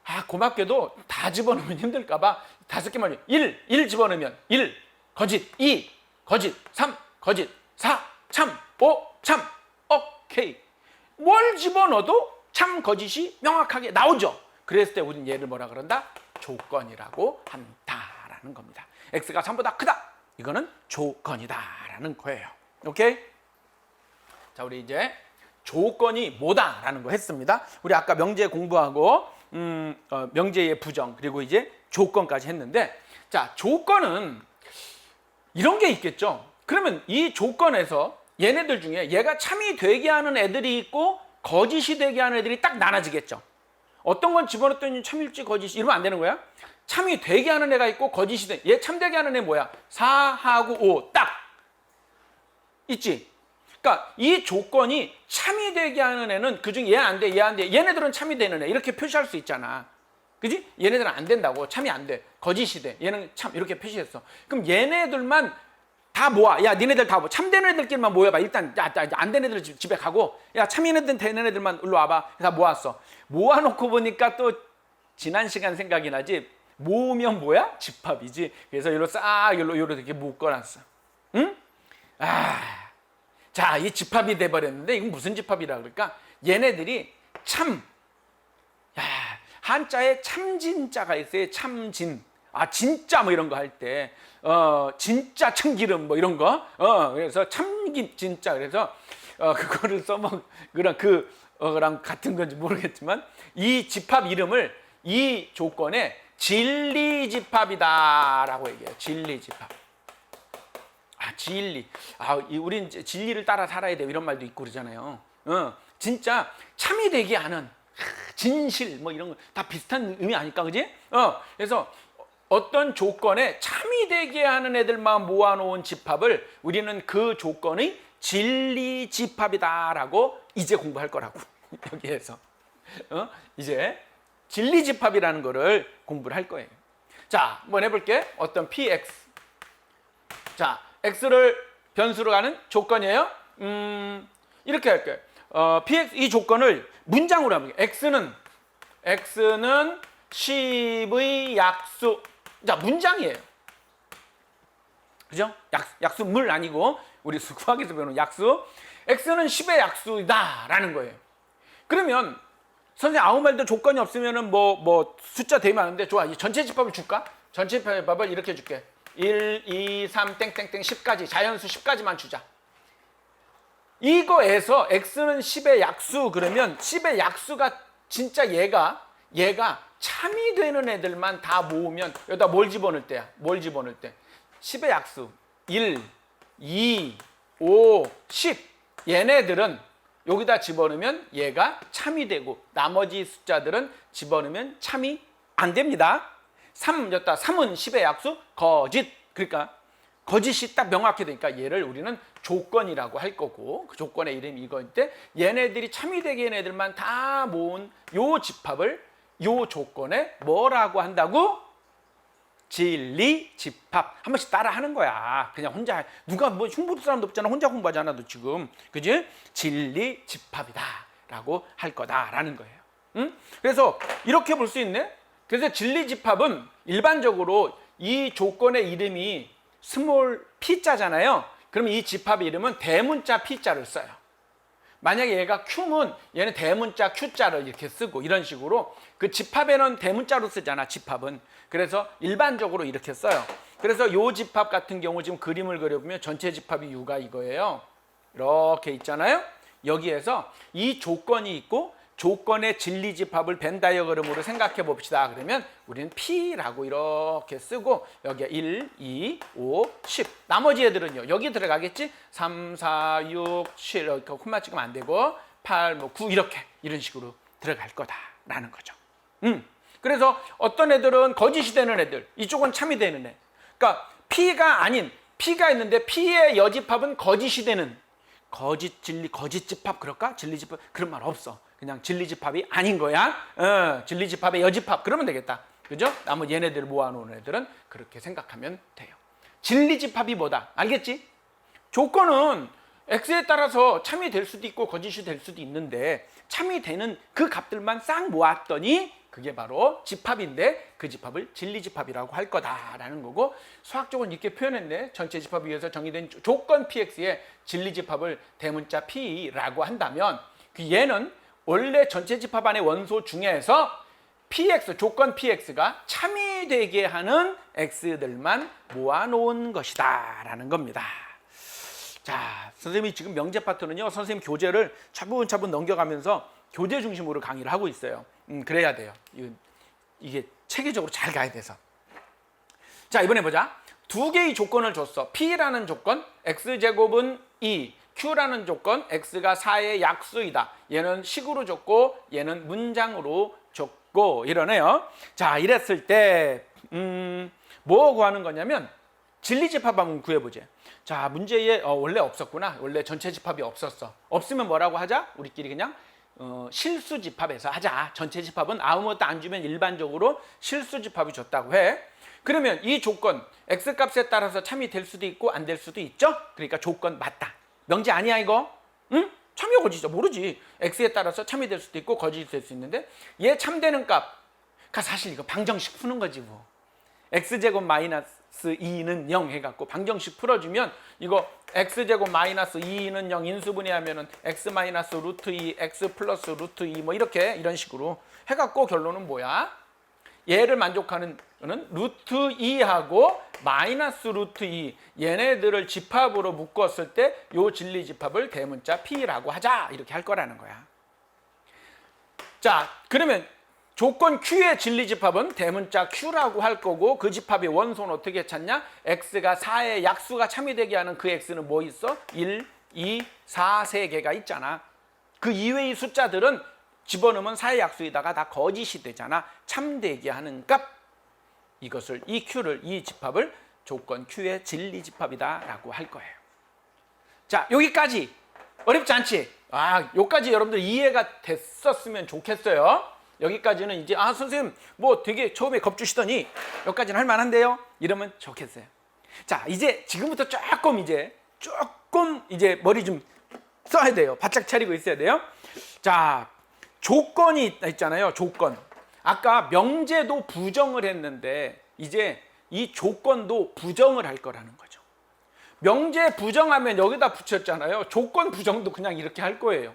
Speaker 1: 아 고맙게도 다 집어넣으면 힘들까 봐 5개만 1 집어넣으면 1 거짓 2 거짓 3 거짓 4 참 5 참 오케이 뭘 집어넣어도 참 거짓이 명확하게 나오죠. 그랬을 때 우리는 얘를 뭐라 그런다? 조건이라고 한다라는 겁니다. X가 3보다 크다. 이거는 조건이다라는 거예요. 오케이? 자, 우리 이제 조건이 뭐다라는 거 했습니다. 우리 아까 명제 공부하고 명제의 부정 그리고 이제 조건까지 했는데 자, 조건은 이런 게 있겠죠. 그러면 이 조건에서 얘네들 중에 얘가 참이 되게 하는 애들이 있고 거짓이 되게 하는 애들이 딱 나눠지겠죠. 어떤 건 집어넣었더니 참일지 거짓이 이러면 안 되는 거야. 참이 되게 하는 애가 있고 거짓이 돼. 얘 참되게 하는 애 뭐야? 4하고 5 딱 있지. 그러니까 이 조건이 참이 되게 하는 애는 그중 얘 안 돼, 얘 안 돼. 얘네들은 참이 되는 애 이렇게 표시할 수 있잖아. 그지? 얘네들은 안 된다고. 참이 안 돼. 거짓이 돼. 얘는 참 이렇게 표시했어. 그럼 얘네들만 다 모아. 야, 니네들 다 모아. 참 되는 애들끼리만 모여봐. 일단 안 되는 애들 집에 가고 야, 참이 되는 애들만 일로 와봐. 다 모았어. 모아놓고 보니까 또 지난 시간 생각이 나지. 모으면 뭐야? 집합이지. 그래서 이로 싹 이로 이렇게 묶어놨어. 응? 아, 자, 이 집합이 돼버렸는데 이건 무슨 집합이라 그럴까? 얘네들이 참, 야, 한자에 참진자가 있어요. 참진. 아, 진짜 뭐 이런 거 할 때, 진짜 참기름 뭐 이런 거, 그래서 참기 진짜 그래서 그거를 써먹 그랑 같은 건지 모르겠지만 이 집합 이름을 이 조건에 진리집합이다라고 얘기해요. 진리집합. 아, 진리. 아, 우린 진리를 따라 살아야 돼요. 이런 말도 있고 그러잖아요. 진짜 참이 되게 하는 진실 뭐 이런 거 다 비슷한 의미 아닐까, 그지? 그래서 어떤 조건에 참이 되게 하는 애들만 모아놓은 집합을 우리는 그 조건의 진리집합이다라고 이제 공부할 거라고 여기에서 이제 진리집합이라는 거를 공부를 할 거예요. 자, 한번 해볼게. 어떤 px. 자, x를 변수로 가는 조건이에요. 이렇게 할게요. px 이 조건을 문장으로 하면 x는 10의 약수. 자, 문장이에요. 그죠? 약수물 아니고 우리 수학에서 배우는 약수. x는 10의 약수이다라는 거예요. 그러면 선생님 아무 말도 조건이 없으면은 뭐 숫자 되게 많은데 좋아. 이 전체 집합을 줄까? 전체 집합을 이렇게 줄게. 1, 2, 3, 땡땡땡 10까지 자연수 10까지만 주자. 이거에서 x는 10의 약수 그러면 10의 약수가 진짜 얘가 참이 되는 애들만 다 모으면 여기다 뭘 집어넣을 때야? 뭘 집어넣을 때? 10의 약수 1, 2, 5, 10 얘네들은 여기다 집어넣으면 얘가 참이 되고 나머지 숫자들은 집어넣으면 참이 안 됩니다. 3, 여기다 3은 10의 약수 거짓. 그러니까 거짓이 딱 명확히 되니까 얘를 우리는 조건이라고 할 거고 그 조건의 이름이 이거인데 얘네들이 참이 되게 하는 애들만 다 모은 요 집합을 요 조건에 뭐라고 한다고? 진리집합. 한 번씩 따라 하는 거야. 그냥 혼자 누가 뭐 흉볼 사람도 없잖아. 혼자 공부하잖아 너 지금. 그지? 진리집합이다. P라고 할 거다라는 거예요. 그래서 이렇게 볼 수 있네. 그래서 진리집합은 일반적으로 이 조건의 이름이 스몰 p자잖아요. 그럼 이 집합의 이름은 대문자 p자를 써요. 만약에 얘가 Q면 얘는 대문자 Q자를 이렇게 쓰고 이런 식으로 그 집합에는 대문자로 쓰잖아, 집합은. 그래서 일반적으로 이렇게 써요. 그래서 요 집합 같은 경우 지금 그림을 그려보면 전체 집합이 U가 이거예요. 이렇게 있잖아요. 여기에서 이 조건이 있고 조건의 진리집합을 벤 다이어그램으로 생각해 봅시다. 그러면 우리는 P라고 이렇게 쓰고 여기에 1, 2, 5, 10 나머지 애들은요 여기 들어가겠지? 3, 4, 6, 7 이렇게 콤마 찍으면 안 되고 8, 9 이렇게 이런 식으로 들어갈 거다라는 거죠. 그래서 어떤 애들은 거짓이 되는 애들, 이쪽은 참이 되는 애. 그러니까 P가 아닌 P가 있는데 P의 여집합은 거짓이 되는 거짓 진리 거짓 집합 그럴까? 진리 집합 그런 말 없어. 그냥 진리 집합이 아닌 거야. 진리 집합의 여집합 그러면 되겠다. 그죠? 나머지 얘네들 모아놓은 애들은 그렇게 생각하면 돼요. 진리 집합이 뭐다? 알겠지? 조건은 x에 따라서 참이 될 수도 있고 거짓이 될 수도 있는데 참이 되는 그 값들만 싹 모았더니 그게 바로 집합인데 그 집합을 진리집합이라고 할 거다라는 거고 수학적으로 이렇게 표현했네. 전체 집합에 의해서 정의된 조건 px의 진리집합을 대문자 p라고 한다면 그 얘는 원래 전체 집합 안의 원소 중에서 px, 조건 px가 참이 되게 하는 x들만 모아놓은 것이다 라는 겁니다. 자, 선생님이 지금 명제 파트는요 선생님 교재를 차분차분 넘겨가면서 교재 중심으로 강의를 하고 있어요. 그래야 돼요. 이게 체계적으로 잘 가야 돼서. 자, 이번에 보자. 두 개의 조건을 줬어. P라는 조건, X제곱은 2, Q라는 조건, X가 4의 약수이다. 얘는 식으로 줬고 얘는 문장으로 줬고 이러네요. 자, 이랬을 때 뭐 구하는 거냐면 진리집합 한번 구해보자. 자, 문제에 원래 없었구나. 원래 전체 집합이 없었어. 없으면 뭐라고 하자? 우리끼리 그냥 실수 집합에서 하자. 전체 집합은 아무것도 안 주면 일반적으로 실수 집합이 줬다고 해. 그러면 이 조건 x값에 따라서 참이 될 수도 있고 안 될 수도 있죠. 그러니까 조건 맞다. 명제 아니야 이거? 응? 참이 거짓이죠. 모르지. x에 따라서 참이 될 수도 있고 거짓이 될 수 있는데 얘 참되는 값가 사실 이거 방정식 푸는 거지 뭐. x제곱 마이너스 2는 0 해갖고 방정식 풀어주면 이거 x제곱 마이너스 2는 0 인수분해 하면은 x 마이너스 루트 2 x 플러스 루트 2 뭐 이렇게 이런 식으로 해갖고 결론은 뭐야? 얘를 만족하는 거는 루트 2하고 마이너스 루트 2 얘네들을 집합으로 묶었을 때 요 진리 집합을 대문자 P라고 하자 이렇게 할 거라는 거야. 자, 그러면 조건 Q의 진리 집합은 대문자 Q라고 할 거고 그 집합의 원소는 어떻게 찾냐? X가 4의 약수가 참이되게 하는 그 X는 뭐 있어? 1, 2, 4, 3개가 있잖아. 그 이외의 숫자들은 집어넣으면 4의 약수에다가 다 거짓이 되잖아. 참되게 하는 값. 이것을 이 Q를 이 집합을 조건 Q의 진리 집합이다 라고 할 거예요. 자, 여기까지 어렵지 않지? 여기까지 여러분들 이해가 됐었으면 좋겠어요. 여기까지는 이제 선생님 뭐 되게 처음에 겁주시더니 여기까지는 할 만한데요. 이러면 좋겠어요. 자, 이제 지금부터 조금 이제 머리 좀 써야 돼요. 바짝 차리고 있어야 돼요. 자, 조건이 있잖아요. 조건. 아까 명제도 부정을 했는데 이제 이 조건도 부정을 할 거라는 거죠. 명제 부정하면 여기다 붙였잖아요. 조건 부정도 그냥 이렇게 할 거예요.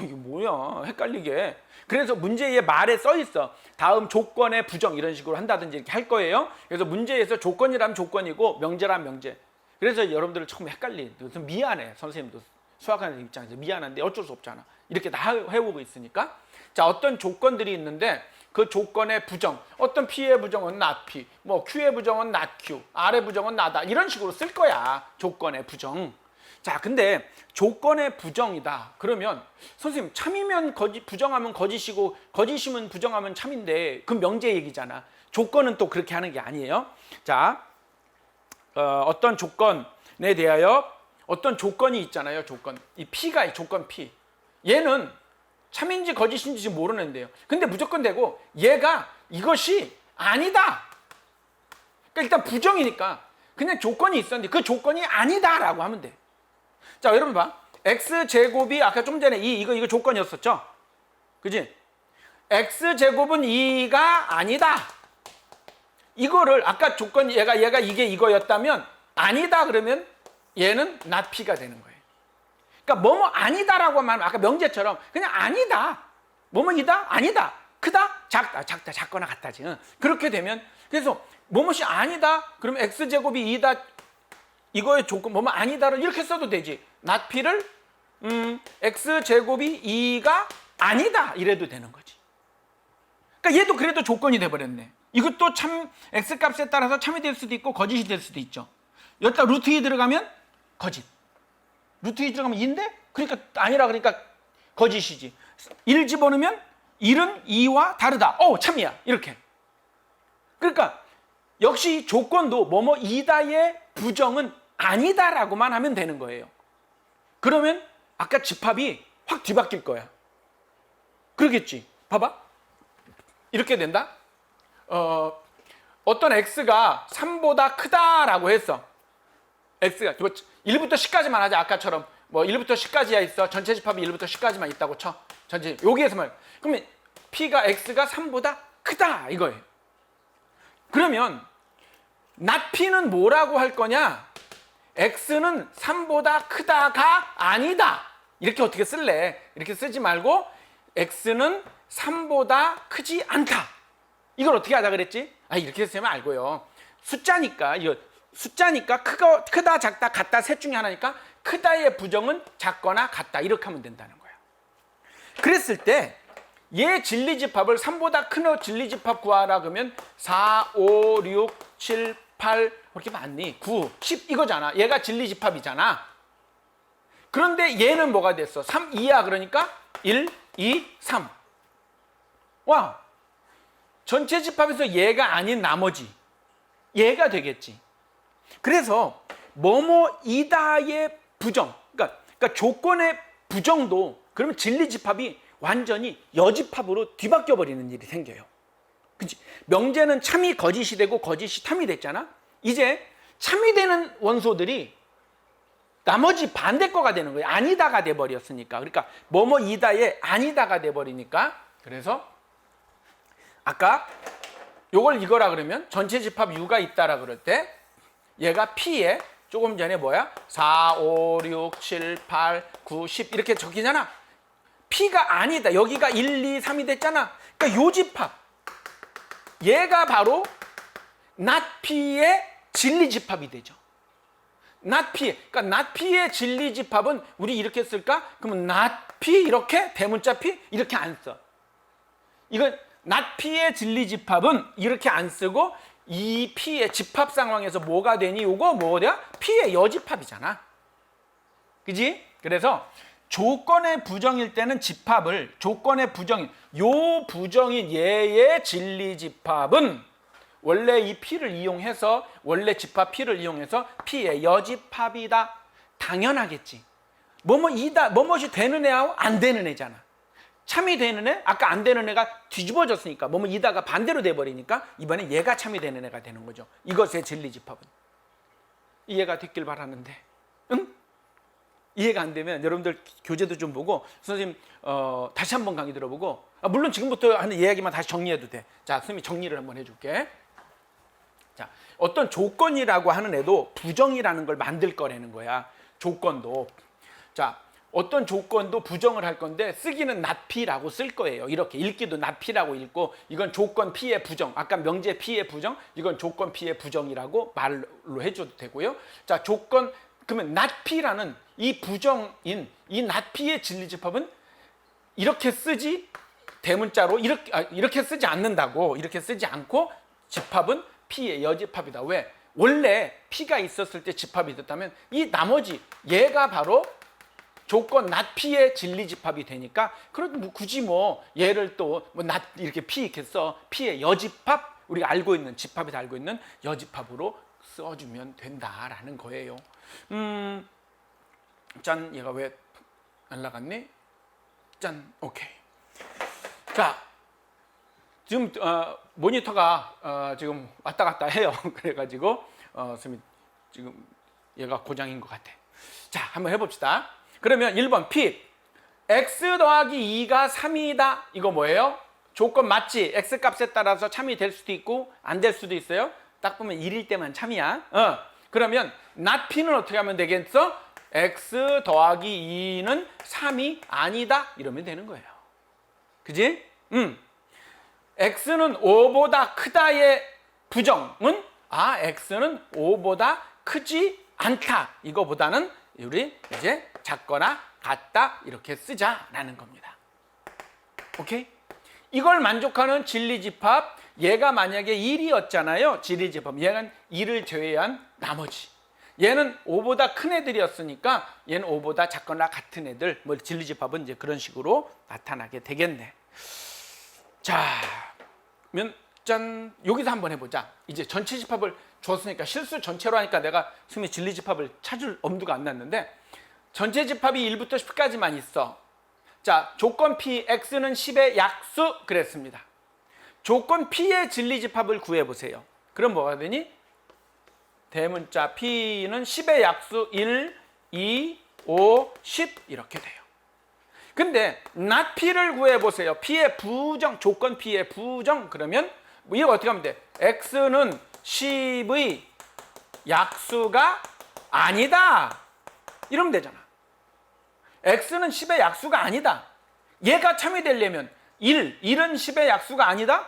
Speaker 1: 이게 뭐야 헷갈리게. 그래서 문제의 말에 써 있어. 다음 조건의 부정 이런 식으로 한다든지 이렇게 할 거예요. 그래서 문제에서 조건이라면 조건이고 명제라면 명제. 그래서 여러분들 처음 헷갈리는데 미안해. 선생님도 수학하는 입장에서 미안한데 어쩔 수 없잖아. 이렇게 다 해오고 있으니까. 자, 어떤 조건들이 있는데 그 조건의 부정, 어떤 P의 부정은 not P, 뭐 Q의 부정은 not Q, R의 부정은 not다 이런 식으로 쓸 거야. 조건의 부정. 자, 근데 조건의 부정이다. 그러면 선생님 참이면 거짓, 부정하면 거짓이고 거짓이면 부정하면 참인데 그 명제 얘기잖아. 조건은 또 그렇게 하는 게 아니에요. 자, 어떤 조건에 대하여 어떤 조건이 있잖아요. 조건. 이 P가 조건 P. 얘는 참인지 거짓인지 모르는데요. 근데 무조건 되고 얘가 이것이 아니다. 그러니까 일단 부정이니까 그냥 조건이 있었는데 그 조건이 아니다라고 하면 돼. 자, 여러분 봐. x제곱이 아까 좀 전에 이거 조건이었었죠? 그지? x제곱은 2가 아니다. 이거를 아까 조건 얘가 이게 이거였다면 아니다 그러면 얘는 not p가 되는 거예요. 그러니까 뭐뭐 아니다라고 하면 아까 명제처럼 그냥 아니다. 뭐뭐이다? 아니다. 크다? 작다. 작거나 같다지. 그렇게 되면 그래서 뭐뭐이 아니다. 그러면 x제곱이 2다. 이거의 조건 뭐뭐 아니다를 이렇게 써도 되지. not p를 x제곱이 2가 아니다. 이래도 되는 거지. 그러니까 얘도 그래도 조건이 돼버렸네. 이것도 참 x값에 따라서 참이 될 수도 있고 거짓이 될 수도 있죠. 여기다 루트 2 들어가면 거짓. 루트 2 들어가면 2인데? 그러니까 아니라 그러니까 거짓이지. 1 집어넣으면 1은 2와 다르다. 참이야. 이렇게. 그러니까 역시 조건도 뭐뭐 이다의 부정은 아니다라고만 하면 되는 거예요. 그러면 아까 집합이 확 뒤바뀔 거야. 그러겠지. 봐봐. 이렇게 된다. 어떤 x가 3보다 크다라고 했어. x가 1부터 10까지만 하자. 아까처럼 뭐 1부터 10까지야 있어. 전체 집합이 1부터 10까지만 있다고 쳐. 전체 여기에서만. 그러면 p가 x가 3보다 크다 이거예요. 그러면 not p는 뭐라고 할 거냐? x는 3보다 크다가 아니다. 이렇게 어떻게 쓸래? 이렇게 쓰지 말고 x는 3보다 크지 않다. 이걸 어떻게 하자 그랬지? 이렇게 쓰면 알고요. 숫자니까 크다 작다 같다 셋 중에 하나니까 크다의 부정은 작거나 같다 이렇게 하면 된다는 거야. 그랬을 때 얘 진리집합을 3보다 큰 진리집합 구하라 그러면 4, 5, 6, 7, 8 그렇게 많니? 9, 10 이거잖아. 얘가 진리집합이잖아. 그런데 얘는 뭐가 됐어? 3, 2야. 그러니까 1, 2, 3. 와, 전체 집합에서 얘가 아닌 나머지 얘가 되겠지. 그래서 뭐뭐이다의 부정, 그러니까 조건의 부정도 그러면 진리집합이 완전히 여집합으로 뒤바뀌어 버리는 일이 생겨요. 그치? 명제는 참이 거짓이 되고 거짓이 탐이 됐잖아. 이제 참이 되는 원소들이 나머지 반대 거가 되는 거예요. 아니다가 돼 버렸으니까. 그러니까 뭐뭐이다의 아니다가 돼 버리니까. 그래서 아까 요걸 이거라 그러면 전체 집합 U가 있다라 그럴 때 얘가 P에 조금 전에 뭐야? 4, 5, 6, 7, 8, 9, 10 이렇게 적히잖아. P가 아니다. 여기가 1, 2, 3이 됐잖아. 그러니까 요 집합 얘가 바로 not P의 진리 집합이 되죠. not P. 그러니까 not P의 진리 집합은 우리 이렇게 쓸까? 그러면 not P 이렇게 대문자 P 이렇게 안 써. 이건 not P의 진리 집합은 이렇게 안 쓰고 이 P의 집합 상황에서 뭐가 되니? 요거 뭐야? P의 여집합이잖아. 그지? 그래서 조건의 부정일 때는 집합을 조건의 부정인 요 부정인 얘의 진리 집합은 원래 이 P를 이용해서 원래 집합 P를 이용해서 P의 여집합이다. 당연하겠지. 뭐뭐이다 뭐뭐이 되는 애하고 안 되는 애잖아. 참이 되는 애, 아까 안 되는 애가 뒤집어졌으니까 뭐뭐이다가 반대로 돼버리니까 이번에 얘가 참이 되는 애가 되는 거죠. 이것의 진리 집합은. 이해가 됐길 바라는데, 응? 이해가 안 되면 여러분들 교재도 좀 보고 선생님 다시 한번 강의 들어보고 물론 지금부터 하는 이야기만 다시 정리해도 돼. 자, 선생님이 정리를 한번 해줄게. 자, 어떤 조건이라고 하는 애도 부정이라는 걸 만들 거라는 거야. 조건도. 자, 어떤 조건도 부정을 할 건데 쓰기는 not P라고 쓸 거예요. 이렇게 읽기도 not P라고 읽고 이건 조건 P의 부정. 아까 명제 P의 부정. 이건 조건 P의 부정이라고 말로 해줘도 되고요. 자, 조건 그러면 not P라는 이 부정인 이 not P의 진리집합은 이렇게 쓰지 대문자로 이렇게 쓰지 않는다고. 이렇게 쓰지 않고 집합은 P의 여집합이다. 왜? 원래 P가 있었을 때 집합이 됐다면 이 나머지 얘가 바로 조건 not P의 진리집합이 되니까 그래도 뭐 굳이 뭐 얘를 또 뭐 not 이렇게 P 이렇게 써 P의 여집합 우리가 알고 있는 집합에서 알고 있는 여집합으로 써주면 된다라는 거예요. 짠, 얘가 왜 안 나갔니? 짠, 오케이. 자, 지금 모니터가 지금 왔다 갔다 해요. 그래가지고 선생님 지금 얘가 고장인 것 같아. 자, 한번 해봅시다. 그러면 1번 P. x 더하기 2가 3이다. 이거 뭐예요? 조건 맞지? x 값에 따라서 참이 될 수도 있고 안 될 수도 있어요. 딱 보면 1일 때만 참이야. 그러면 not P는 어떻게 하면 되겠어? x 더하기 2는 3이 아니다. 이러면 되는 거예요. 그지? x는 5보다 크다의 부정은 x는 5보다 크지 않다. 이거보다는 우리 이제 작거나 같다 이렇게 쓰자라는 겁니다. 오케이? 이걸 만족하는 진리집합, 얘가 만약에 1이었잖아요. 진리집합. 얘는 2를 제외한 나머지. 얘는 5보다 큰 애들이었으니까 얘는 5보다 작거나 같은 애들. 뭐 진리집합은 이제 그런 식으로 나타나게 되겠네. 자, 그러면 짠, 여기서 한번 해보자. 이제 전체 집합을 줬으니까 실수 전체로 하니까 내가 수미 진리집합을 찾을 엄두가 안 났는데 전체 집합이 1부터 10까지만 있어. 자, 조건 P, X는 10의 약수 그랬습니다. 조건 P의 진리집합을 구해보세요. 그럼 뭐가 되니? 대문자 P는 10의 약수 1, 2, 5, 10 이렇게 돼요. 근데 not P를 구해보세요. P의 부정, 조건 P의 부정 그러면 이거 어떻게 하면 돼? X는 10의 약수가 아니다. 이러면 되잖아. X는 10의 약수가 아니다. 얘가 참이 되려면 1은 10의 약수가 아니다?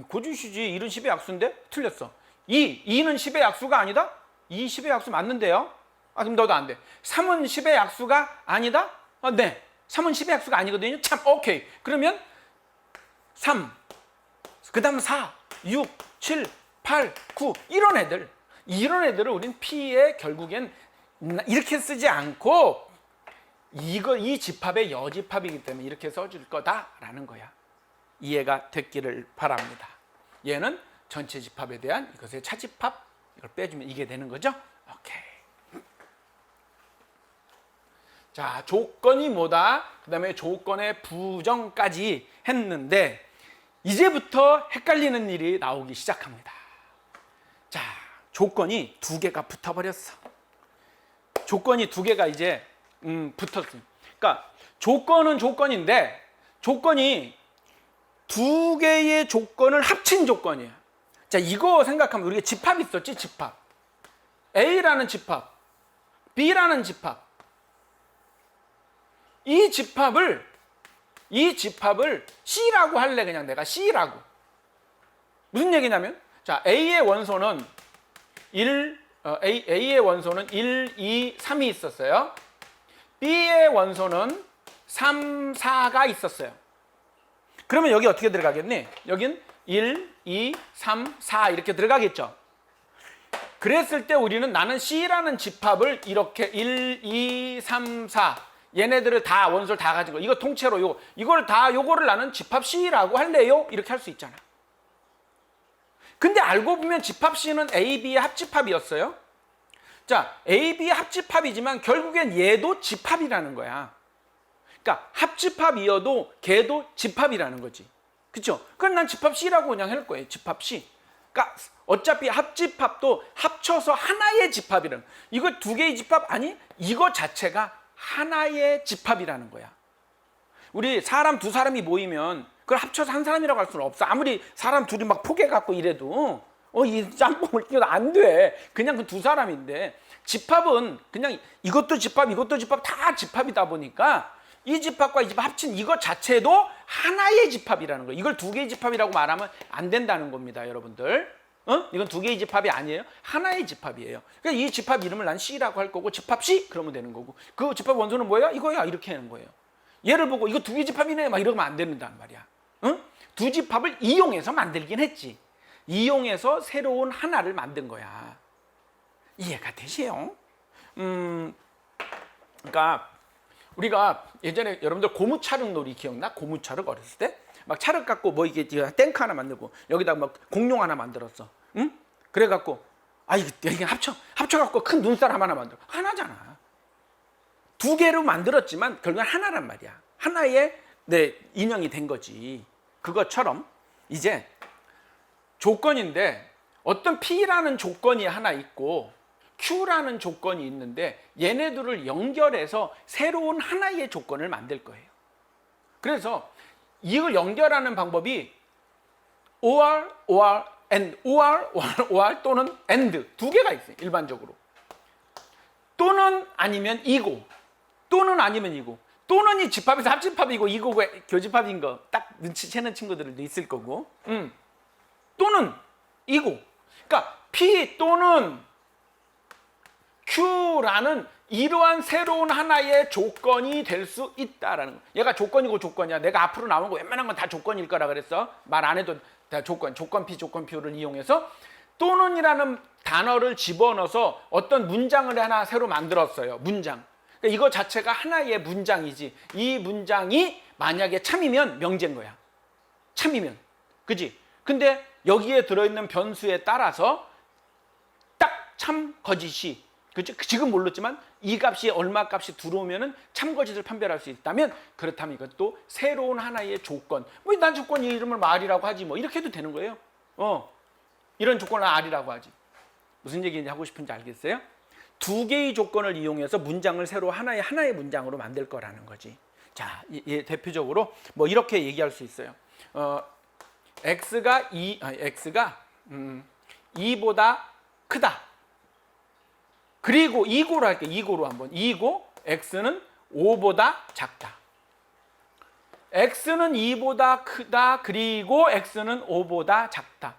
Speaker 1: 고주시지. 1은 10의 약수인데? 틀렸어. 2는 10의 약수가 아니다? 2, 10의 약수 맞는데요? 그럼 너도 안 돼. 3은 10의 약수가 아니다? 네. 3은 10의 약수가 아니거든요. 참, 오케이. 그러면 3, 그 다음 4, 6, 7, 8, 9 이런 애들을 우린 P에 결국엔 이렇게 쓰지 않고 이 집합의 여집합이기 때문에 이렇게 써줄 거다라는 거야. 이해가 됐기를 바랍니다. 얘는 전체 집합에 대한 이것의 차집합 이걸 빼주면 이게 되는 거죠. 오케이. 자, 조건이 뭐다? 그 다음에 조건의 부정까지 했는데 이제부터 헷갈리는 일이 나오기 시작합니다. 자, 조건이 두 개가 붙어버렸어. 조건이 두 개가 이제 붙었어요. 그러니까 조건은 조건인데 조건이 두 개의 조건을 합친 조건이에요. 자, 이거 생각하면 우리가 집합 있었지, 집합. A라는 집합, B라는 집합. 이 집합을 C라고 할래. 그냥 내가 C라고. 무슨 얘기냐면 자, A의 원소는 1, A의 원소는 1, 2, 3이 있었어요. B의 원소는 3, 4가 있었어요. 그러면 여기 어떻게 들어가겠니? 여긴 1, 2, 3, 4 이렇게 들어가겠죠. 그랬을 때 우리는 나는 C라는 집합을 이렇게 1, 2, 3, 4 얘네들을 다 원소를 다 가지고 이거 통째로 요거를 나는 집합 C라고 할래요? 이렇게 할 수 있잖아. 근데 알고 보면 집합 C는 A, B의 합집합이었어요. 자, A, B의 합집합이지만 결국엔 얘도 집합이라는 거야. 그러니까 합집합이어도 걔도 집합이라는 거지. 그렇죠? 그럼 난 집합 C라고 그냥 할 거예요. 집합 C. 그러니까 어차피 합집합도 합쳐서 하나의 집합이라는 거야. 이거 두 개의 집합 아니? 이거 자체가 하나의 집합이라는 거야. 우리 사람 두 사람이 모이면 그걸 합쳐서 한 사람이라고 할 수는 없어. 아무리 사람 둘이 막 포개갖고 이래도 이 짬뽕을 끼워도 안 돼. 그냥 그 두 사람인데 집합은 그냥 이것도 집합 다 집합이다 보니까 이 집합과 이 집합 합친 이것 자체도 하나의 집합이라는 거예요. 이걸 두 개의 집합이라고 말하면 안 된다는 겁니다, 여러분들. 이건 두 개의 집합이 아니에요. 하나의 집합이에요. 그러니까 이 집합 이름을 난 C라고 할 거고 집합 C 그러면 되는 거고 그 집합 원소는 뭐야? 이거야. 이렇게 하는 거예요. 얘를 보고 이거 두 개의 집합이네 막 이러면 안 된단 말이야. 두 집합을 이용해서 만들긴 했지. 이용해서 새로운 하나를 만든 거야. 이해가 되세요? 그러니까 우리가 예전에 여러분들 고무차륵 놀이 기억나? 고무차륵 어렸을 때? 막 차륵 갖고 뭐 이게 탱크 하나 만들고 여기다 막 공룡 하나 만들었어. 응? 그래갖고 이게 합쳐갖고 큰 눈사람 하나 만들어. 하나잖아. 두 개로 만들었지만 결국은 하나란 말이야. 하나의 인형이 된 거지. 그것처럼 이제 조건인데 어떤 P라는 조건이 하나 있고 Q라는 조건이 있는데 얘네들을 연결해서 새로운 하나의 조건을 만들 거예요. 그래서 이걸 연결하는 방법이 or, and, or 또는 and 두 개가 있어요. 일반적으로. 또는 아니면 이고, 또는 아니면 이고, 또는이 집합에서 합집합이고 이고가 교집합인 거 딱 눈치채는 친구들도 있을 거고, 또는 이고, 그러니까 P 또는 Q라는 이러한 새로운 하나의 조건이 될 수 있다라는 거. 얘가 조건이고 조건이야. 내가 앞으로 나오는 거 웬만한 건 다 조건일 거라 그랬어. 말 안 해도 다 조건 P, 조건 Q를 이용해서 또는이라는 단어를 집어넣어서 어떤 문장을 하나 새로 만들었어요. 문장. 그러니까 이거 자체가 하나의 문장이지. 이 문장이 만약에 참이면 명제인 거야. 참이면. 그지? 근데 여기에 들어있는 변수에 따라서 딱 참, 거짓이, 그치? 지금 몰랐지만 이 값이 얼마 값이 들어오면은 참, 거짓을 판별할 수 있다면, 그렇다면 이것도 새로운 하나의 조건. 뭐 난 조건 이 이름을 R이라고 하지 뭐 이렇게 해도 되는 거예요. 이런 조건을 R이라고 하지. 무슨 얘기인지 하고 싶은지 알겠어요? 두 개의 조건을 이용해서 문장을 새로 하나의 문장으로 만들 거라는 거지. 자, 대표적으로 뭐 이렇게 얘기할 수 있어요. x가 2보다 크다. 그리고 2고로 할게요. 2고로 한번. 2고 x는 5보다 작다. x는 2보다 크다. 그리고 x는 5보다 작다.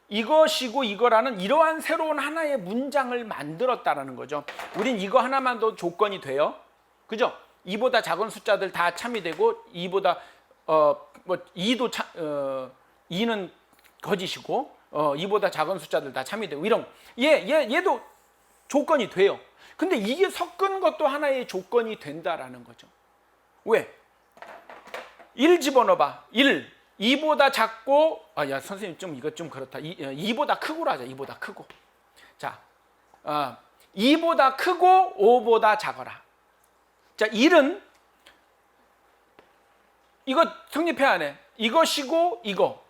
Speaker 1: 이것이고 이거라는 이러한 새로운 하나의 문장을 만들었다라는 거죠. 우린 이거 하나만도 조건이 돼요. 그죠? 2보다 작은 숫자들 다 참이 되고 2보다 2는 거짓이고 2보다 작은 숫자들 다 참이 되고 이런 얘도 조건이 돼요. 근데 이게 섞은 것도 하나의 조건이 된다라는 거죠. 왜? 1 집어넣어봐. 1. 2보다 작고, 야, 선생님 좀 이거 좀 그렇다. 2보다 크고로 하자. 2보다 크고. 자, 2보다 크고 5보다 작아라. 자, 1은 이거 성립해야 하네. 이것이고 이거.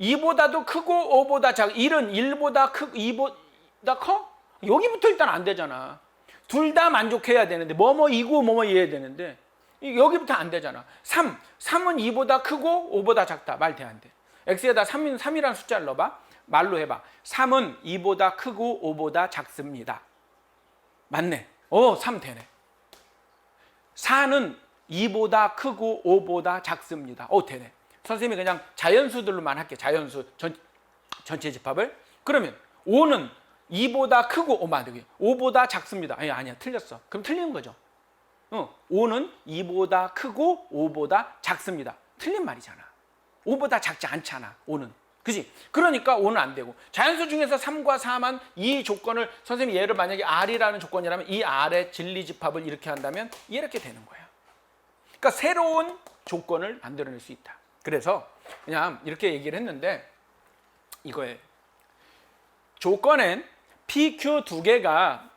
Speaker 1: 2보다도 크고 5보다 작. 1은 1보다 크고 2보다 커? 여기부터 일단 안 되잖아. 둘 다 만족해야 되는데 뭐뭐이고 뭐뭐이어야 되는데 여기부터 안 되잖아. 3은 2보다 크고 5보다 작다. 말 돼 안 돼. x에다 3이라는 숫자를 넣어봐. 말로 해봐. 3은 2보다 크고 5보다 작습니다. 맞네. 3 되네. 4는 2보다 크고 5보다 작습니다. 되네. 선생님이 그냥 자연수들로만 할게. 자연수 전체 집합을. 그러면 5는 2보다 크고 5보다 작습니다. 아니야. 틀렸어. 그럼 틀린 거죠. 5는 2보다 크고 5보다 작습니다. 틀린 말이잖아. 5보다 작지 않잖아. 5는. 그지? 그러니까 5는 안 되고. 자연수 중에서 3과 4만 이 조건을 선생님이 얘를 만약에 R이라는 조건이라면 이 R의 진리집합을 이렇게 한다면 이렇게 되는 거야. 그러니까 새로운 조건을 만들어낼 수 있다. 그래서 그냥 이렇게 얘기를 했는데 이거예요. 조건엔 PQ 두 개가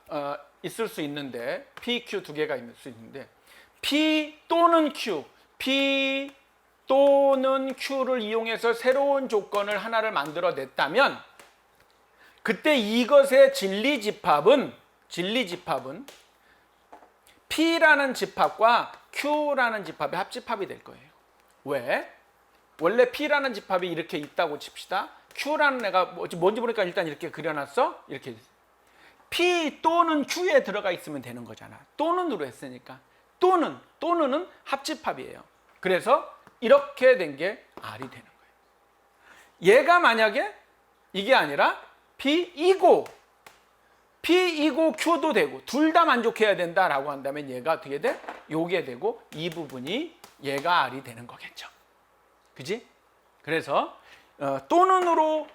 Speaker 1: 있을 수 있는데 PQ 두 개가 있을 수 있는데 P 또는 Q, P 또는 Q를 이용해서 새로운 조건을 하나를 만들어냈다면 그때 이것의 진리집합은 P라는 집합과 Q라는 집합의 합집합이 될 거예요. 왜? 원래 P라는 집합이 이렇게 있다고 칩시다. Q라는 애가 뭔지 모르니까 일단 이렇게 그려놨어. 이렇게 P 또는 Q에 들어가 있으면 되는 거잖아. 또는으로 했으니까. 또는은 합집합이에요. 그래서 이렇게 된 게 R이 되는 거예요. 얘가 만약에 이게 아니라 P이고 Q도 되고 둘 다 만족해야 된다라고 한다면 얘가 어떻게 돼? 요게 되고 이 부분이 얘가 R이 되는 거겠죠. 그지? 그래서 또는으로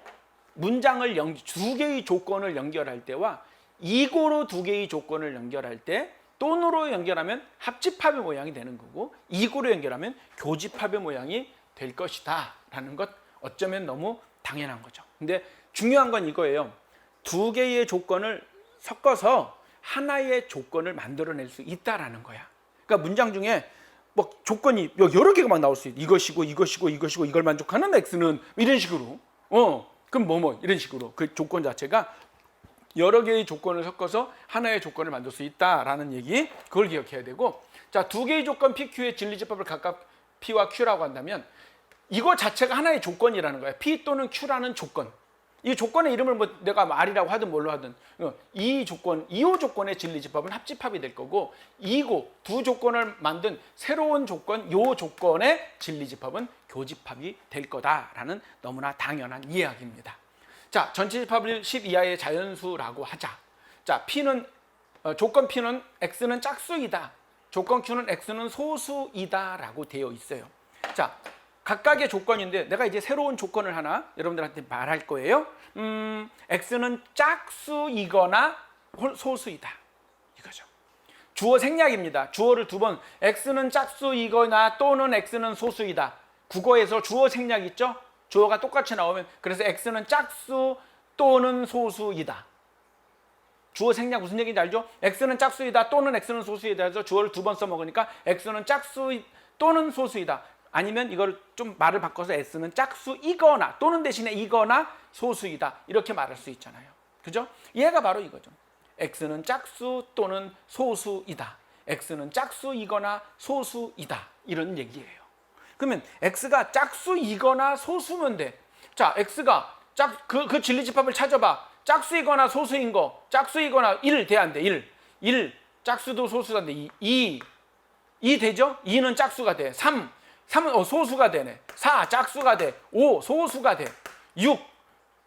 Speaker 1: 문장을 두 개의 조건을 연결할 때와 이고로 두 개의 조건을 연결할 때 또는으로 연결하면 합집합의 모양이 되는 거고 이고로 연결하면 교집합의 모양이 될 것이다 라는 것 어쩌면 너무 당연한 거죠. 근데 중요한 건 이거예요. 두 개의 조건을 섞어서 하나의 조건을 만들어낼 수 있다라는 거야. 그러니까 문장 중에 뭐 조건이 여러 개가 막 나올 수 있어. 이것이고 이걸 만족하는 x는 이런 식으로. 그럼 이런 식으로 그 조건 자체가 여러 개의 조건을 섞어서 하나의 조건을 만들 수 있다라는 얘기, 그걸 기억해야 되고, 자, 두 개의 조건 PQ의 진리집합을 각각 P와 Q라고 한다면 이거 자체가 하나의 조건이라는 거야. P 또는 Q라는 조건. 이 조건의 이름을 뭐 내가 R이라고 하든 뭘로 하든 이 조건, 2호 조건의 진리집합은 합집합이 될 거고, 이고 두 조건을 만든 새로운 조건, 요 조건의 진리집합은 교집합이 될 거다라는 너무나 당연한 이야기입니다. 자, 전체 집합을 10 이하의 자연수라고 하자. 자, P는 조건 P는 X는 짝수이다. 조건 Q는 X는 소수이다라고 되어 있어요. 자, 각각의 조건인데 내가 이제 새로운 조건을 하나 여러분들한테 말할 거예요. X는 짝수이거나 소수이다. 이거죠. 주어 생략입니다. 주어를 두 번, X는 짝수이거나 또는 X는 소수이다. 국어에서 주어 생략 있죠? 주어가 똑같이 나오면, 그래서 X는 짝수 또는 소수이다. 주어 생략 무슨 얘기인지 알죠? X는 짝수이다 또는 X는 소수이다 해서 주어를 두 번 써먹으니까 X는 짝수 또는 소수이다. 아니면 이걸 좀 말을 바꿔서 X는 짝수이거나 또는 대신에 이거나 소수이다. 이렇게 말할 수 있잖아요. 그죠? 얘가 바로 이거죠. X는 짝수 또는 소수이다. X는 짝수이거나 소수이다. 이런 얘기예요. 그러면 X가 짝수이거나 소수면 돼. 자, X가 그 진리집합을 찾아봐. 짝수이거나 소수인 거. 짝수이거나 1 돼, 안 돼? 1 짝수도 소수가 돼. 2 되죠? 2는 짝수가 돼. 3은 소수가 되네. 4 짝수가 돼. 5 소수가 돼. 6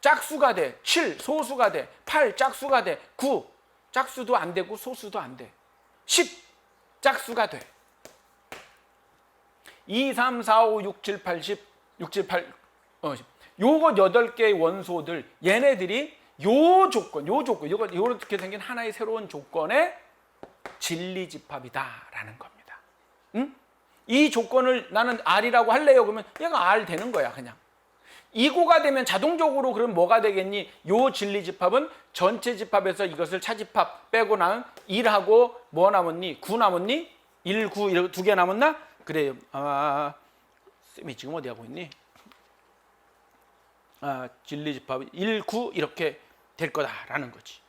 Speaker 1: 짝수가 돼. 7 소수가 돼. 8 짝수가 돼. 9 짝수도 안 되고 소수도 안 돼. 10 짝수가 돼. 2, 3, 4, 5, 6, 7, 8, 10, 6, 7, 8, 10. 요거 8개의 원소들, 얘네들이 요 조건, 요렇게 생긴 하나의 새로운 조건의 진리집합이다라는 겁니다. 응? 이 조건을 나는 R이라고 할래요. 그러면 얘가 R 되는 거야, 그냥. 이고가 되면 자동적으로 그럼 뭐가 되겠니? 요 진리집합은 전체 집합에서 이것을 차집합 빼고 나면 1하고 뭐 남았니? 9 남았니? 1, 9 이렇게 두 개 남았나? 그래요. 쌤이 지금 어디 하고 있니? 진리집합 1, 9 이렇게 될 거다라는 거지.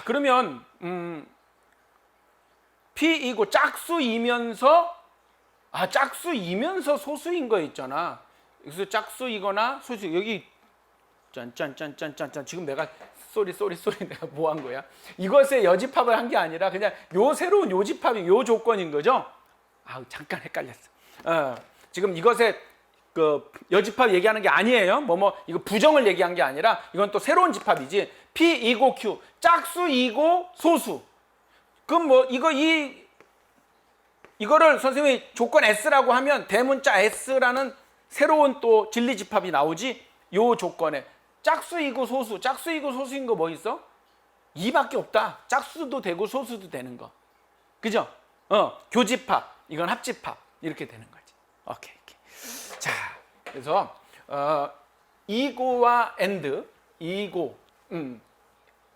Speaker 1: 그러면 P이고 짝수이면서 소수인 거 있잖아. 그래서 짝수이거나 소수, 여기 짠짠짠짠짠, 지금 내가 쏘리 내가 뭐 한 거야? 이것의 여집합을 한 게 아니라 그냥 요 새로운 요 집합이 요 조건인 거죠. 잠깐 헷갈렸어. 지금 이것의 그 여집합 얘기하는 게 아니에요. 이거 부정을 얘기한 게 아니라 이건 또 새로운 집합이지. P이고 Q, 짝수이고 소수. 그럼 이거를 선생님이 조건 S라고 하면 대문자 S라는 새로운 또 진리집합이 나오지. 요 조건에 짝수이고 소수인 거 뭐 있어? 2밖에 없다. 짝수도 되고 소수도 되는 거. 그죠? 교집합, 이건 합집합 이렇게 되는 거지. 오케이. 자, 그래서 이고와 and, 이고,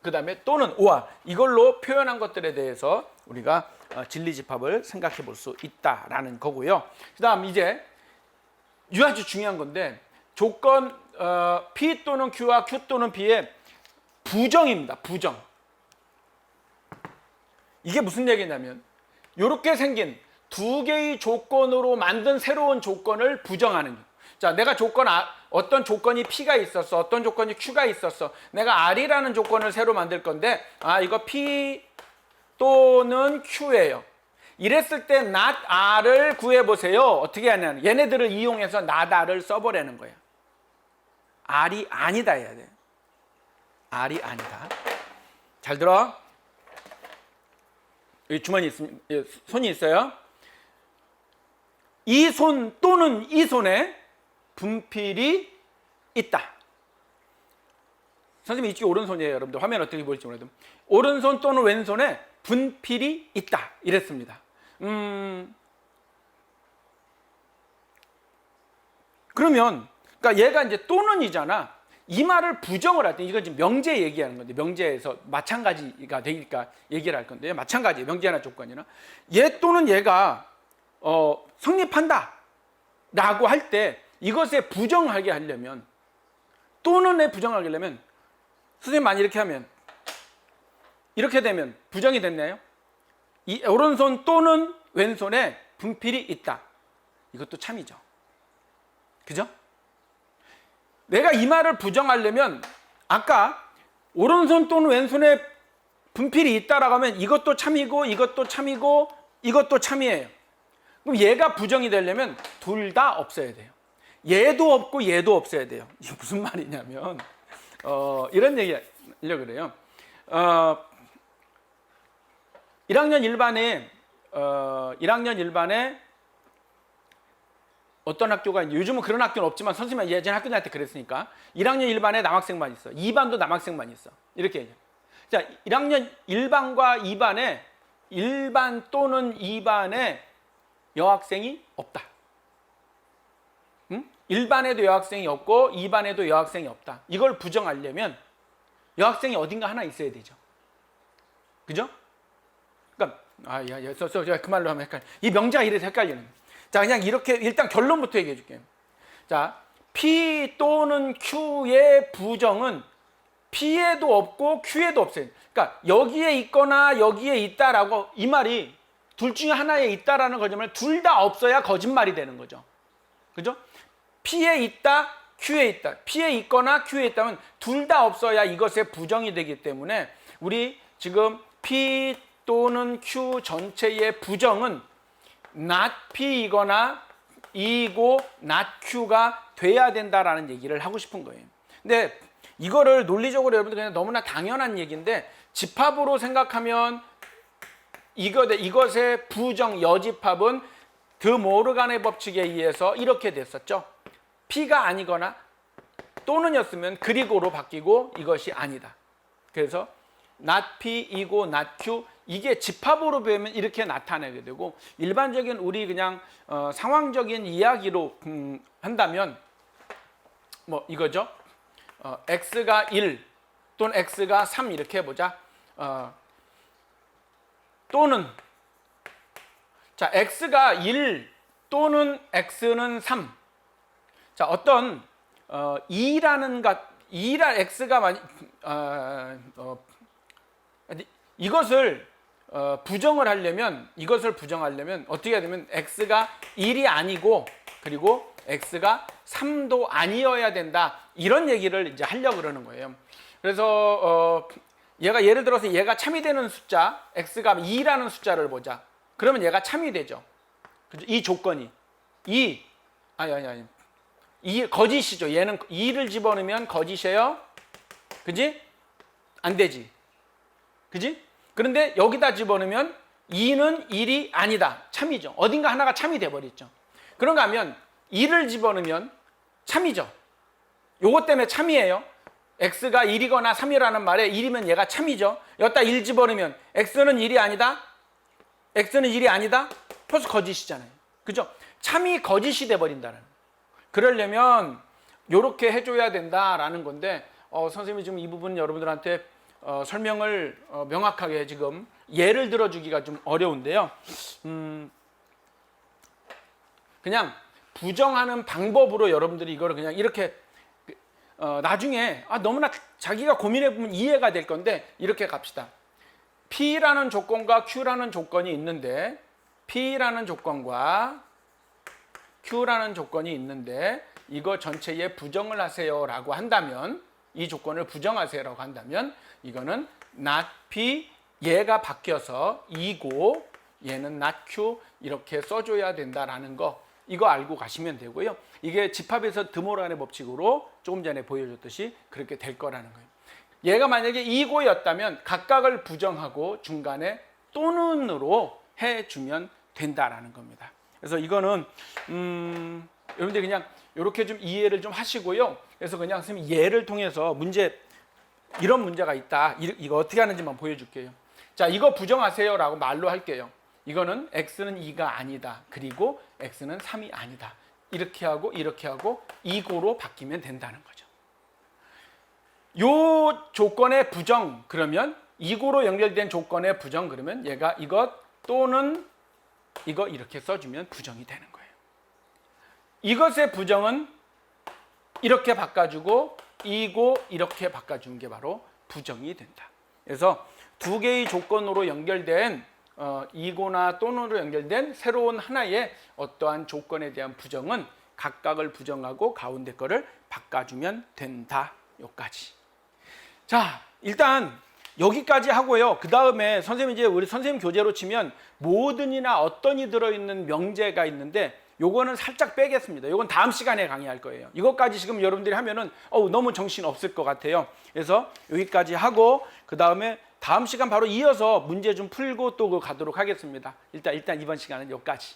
Speaker 1: 그다음에 또는 or, 이걸로 표현한 것들에 대해서 우리가 진리집합을 생각해 볼 수 있다라는 거고요. 그다음 이제 아주 중요한 건데, 조건 P 또는 Q와 Q 또는 P의 부정입니다. 부정. 이게 무슨 얘기냐면, 이렇게 생긴 두 개의 조건으로 만든 새로운 조건을 부정하는 거예요. 자, 내가 어떤 조건이 P가 있었어, 어떤 조건이 Q가 있었어. 내가 R이라는 조건을 새로 만들 건데, 이거 P 또는 Q예요. 이랬을 때 not R을 구해보세요. 어떻게 하냐면 얘네들을 이용해서 not R을 써보라는 거예요. R이 아니다 해야 돼. R이 아니다. 잘 들어. 여기 주머니 손이 있어요. 이 손 또는 이 손에 분필이 있다. 선생님 이쪽이 오른손이에요. 여러분들 화면 어떻게 보일지 모르겠는데 오른손 또는 왼손에 분필이 있다 이랬습니다. 그러면 그러니까 얘가 이제 또는이잖아. 이 말을 부정을 할 때, 이건 지금 명제 얘기하는 건데, 명제에서 마찬가지가 되니까 얘기를 할 건데, 마찬가지예요. 명제나 조건이나. 얘 또는 얘가 성립한다 라고 할 때 이것에 부정하게 하려면, 또는에 부정하게 하려면 선생님 만약 이렇게 하면 이렇게 되면 부정이 됐나요? 이 오른손 또는 왼손에 분필이 있다. 이것도 참이죠. 그죠? 내가 이 말을 부정하려면 아까 오른손 또는 왼손에 분필이 있다라고 하면 이것도 참이고 이것도 참이고 이것도 참이에요. 그럼 얘가 부정이 되려면 둘 다 없어야 돼요. 얘도 없고 얘도 없어야 돼요. 이게 무슨 말이냐면 이런 얘기 하려고 그래요. 1학년 1반에 어떤 학교가 있는지, 요즘은 그런 학교는 없지만 선생님이 예전 학교 다닐 때 그랬으니까 1학년 1반에 남학생만 있어. 2반도 남학생만 있어. 이렇게 얘기해요. 자, 1학년 1반과 2반에 1반 또는 2반에 여학생이 없다. 1반에도 여학생이 없고 2반에도 여학생이 없다. 이걸 부정하려면 여학생이 어딘가 하나 있어야 되죠. 그죠? 그러니까 그 말로 하면 헷갈려. 이 명제가 이래서 헷갈리는 거예요. 자, 그냥 이렇게 일단 결론부터 얘기해 줄게요. 자, P 또는 Q의 부정은 P에도 없고 Q에도 없어요. 그러니까 여기에 있거나 여기에 있다라고, 이 말이 둘 중에 하나에 있다라는 거지만 둘 다 없어야 거짓말이 되는 거죠. 그죠? P에 있다, Q에 있다. P에 있거나 Q에 있다면 둘 다 없어야 이것의 부정이 되기 때문에 우리 지금 P 또는 Q 전체의 부정은 not P이거나 E고 not Q가 돼야 된다라는 얘기를 하고 싶은 거예요. 근데 이거를 논리적으로 여러분들 그냥 너무나 당연한 얘기인데 집합으로 생각하면 이것의 부정 여집합은 드 모르간의 법칙에 의해서 이렇게 됐었죠. P가 아니거나 또는이었으면 그리고로 바뀌고 이것이 아니다. 그래서 not P, E고 not Q, 이게 집합으로 배우면 이렇게 나타내게 되고, 일반적인 우리 그냥 상황적인 이야기로 한다면 뭐 이거죠. X가 1 또는 X가 3 이렇게 해보자. 또는 자, X가 1 또는 X는 3. 자, 어떤 2라는 X가 이것을 부정을 하려면 어떻게 해야 되면 X가 1이 아니고 그리고 X가 3도 아니어야 된다. 이런 얘기를 이제 하려고 그러는 거예요. 그래서 얘가 예를 들어서 얘가 참이 되는 숫자 X가 2라는 숫자를 보자. 그러면 얘가 참이 되죠. 그죠? 이 조건이 2 거짓이죠. 얘는 2를 집어넣으면 거짓이에요. 그지? 안 되지. 그지? 그런데 여기다 집어넣으면 2는 1이 아니다. 참이죠. 어딘가 하나가 참이 돼버렸죠. 그런가 하면 2를 집어넣으면 참이죠. 요것 때문에 참이에요. X가 1이거나 3이라는 말에 1이면 얘가 참이죠. 여기다 1 집어넣으면 X는 1이 아니다. X는 1이 아니다. 벌써 거짓이잖아요. 그죠? 참이 거짓이 돼버린다는. 그러려면 요렇게 해줘야 된다라는 건데 선생님이 지금 이 부분 여러분들한테 설명을 명확하게 지금 예를 들어주기가 좀 어려운데요. 그냥 부정하는 방법으로 여러분들이 이거를 그냥 이렇게 나중에 너무나 자기가 고민해보면 이해가 될 건데 이렇게 갑시다. P라는 조건과 Q라는 조건이 있는데 P라는 조건과 Q라는 조건이 있는데 이거 전체에 부정을 하세요라고 한다면, 이 조건을 부정하세요라고 한다면 이거는 not P, 얘가 바뀌어서 2고 얘는 not Q 이렇게 써줘야 된다라는 거, 이거 알고 가시면 되고요. 이게 집합에서 드모르간의 법칙으로 조금 전에 보여줬듯이 그렇게 될 거라는 거예요. 얘가 만약에 2고였다면 각각을 부정하고 중간에 또는으로 해주면 된다라는 겁니다. 그래서 이거는 여러분들이 그냥 이렇게 좀 이해를 좀 하시고요. 그래서 그냥 선생님 예를 통해서 이런 문제가 있다. 이거 어떻게 하는지만 보여줄게요. 자, 이거 부정하세요라고 말로 할게요. 이거는 X는 2가 아니다. 그리고 X는 3이 아니다. 이렇게 하고 2고로 바뀌면 된다는 거죠. 요 조건의 부정, 그러면 2고로 연결된 조건의 부정, 그러면 얘가 이것 또는 이거 이렇게 써주면 부정이 되는 거예요. 이것의 부정은 이렇게 바꿔주고 이고 이렇게 바꿔주는 게 바로 부정이 된다. 그래서 두 개의 조건으로 연결된 이고나 또는으로 연결된 새로운 하나의 어떠한 조건에 대한 부정은 각각을 부정하고 가운데 거를 바꿔주면 된다. 요까지. 자, 일단 여기까지 하고요. 그 다음에 선생님 이제 우리 선생님 교재로 치면 모든이나 어떤이 들어있는 명제가 있는데 요거는 살짝 빼겠습니다. 요건 다음 시간에 강의할 거예요. 이것까지 지금 여러분들이 하면은 너무 정신 없을 것 같아요. 그래서 여기까지 하고 그 다음에 다음 시간 바로 이어서 문제 좀 풀고 또 가도록 하겠습니다. 일단 이번 시간은 여기까지.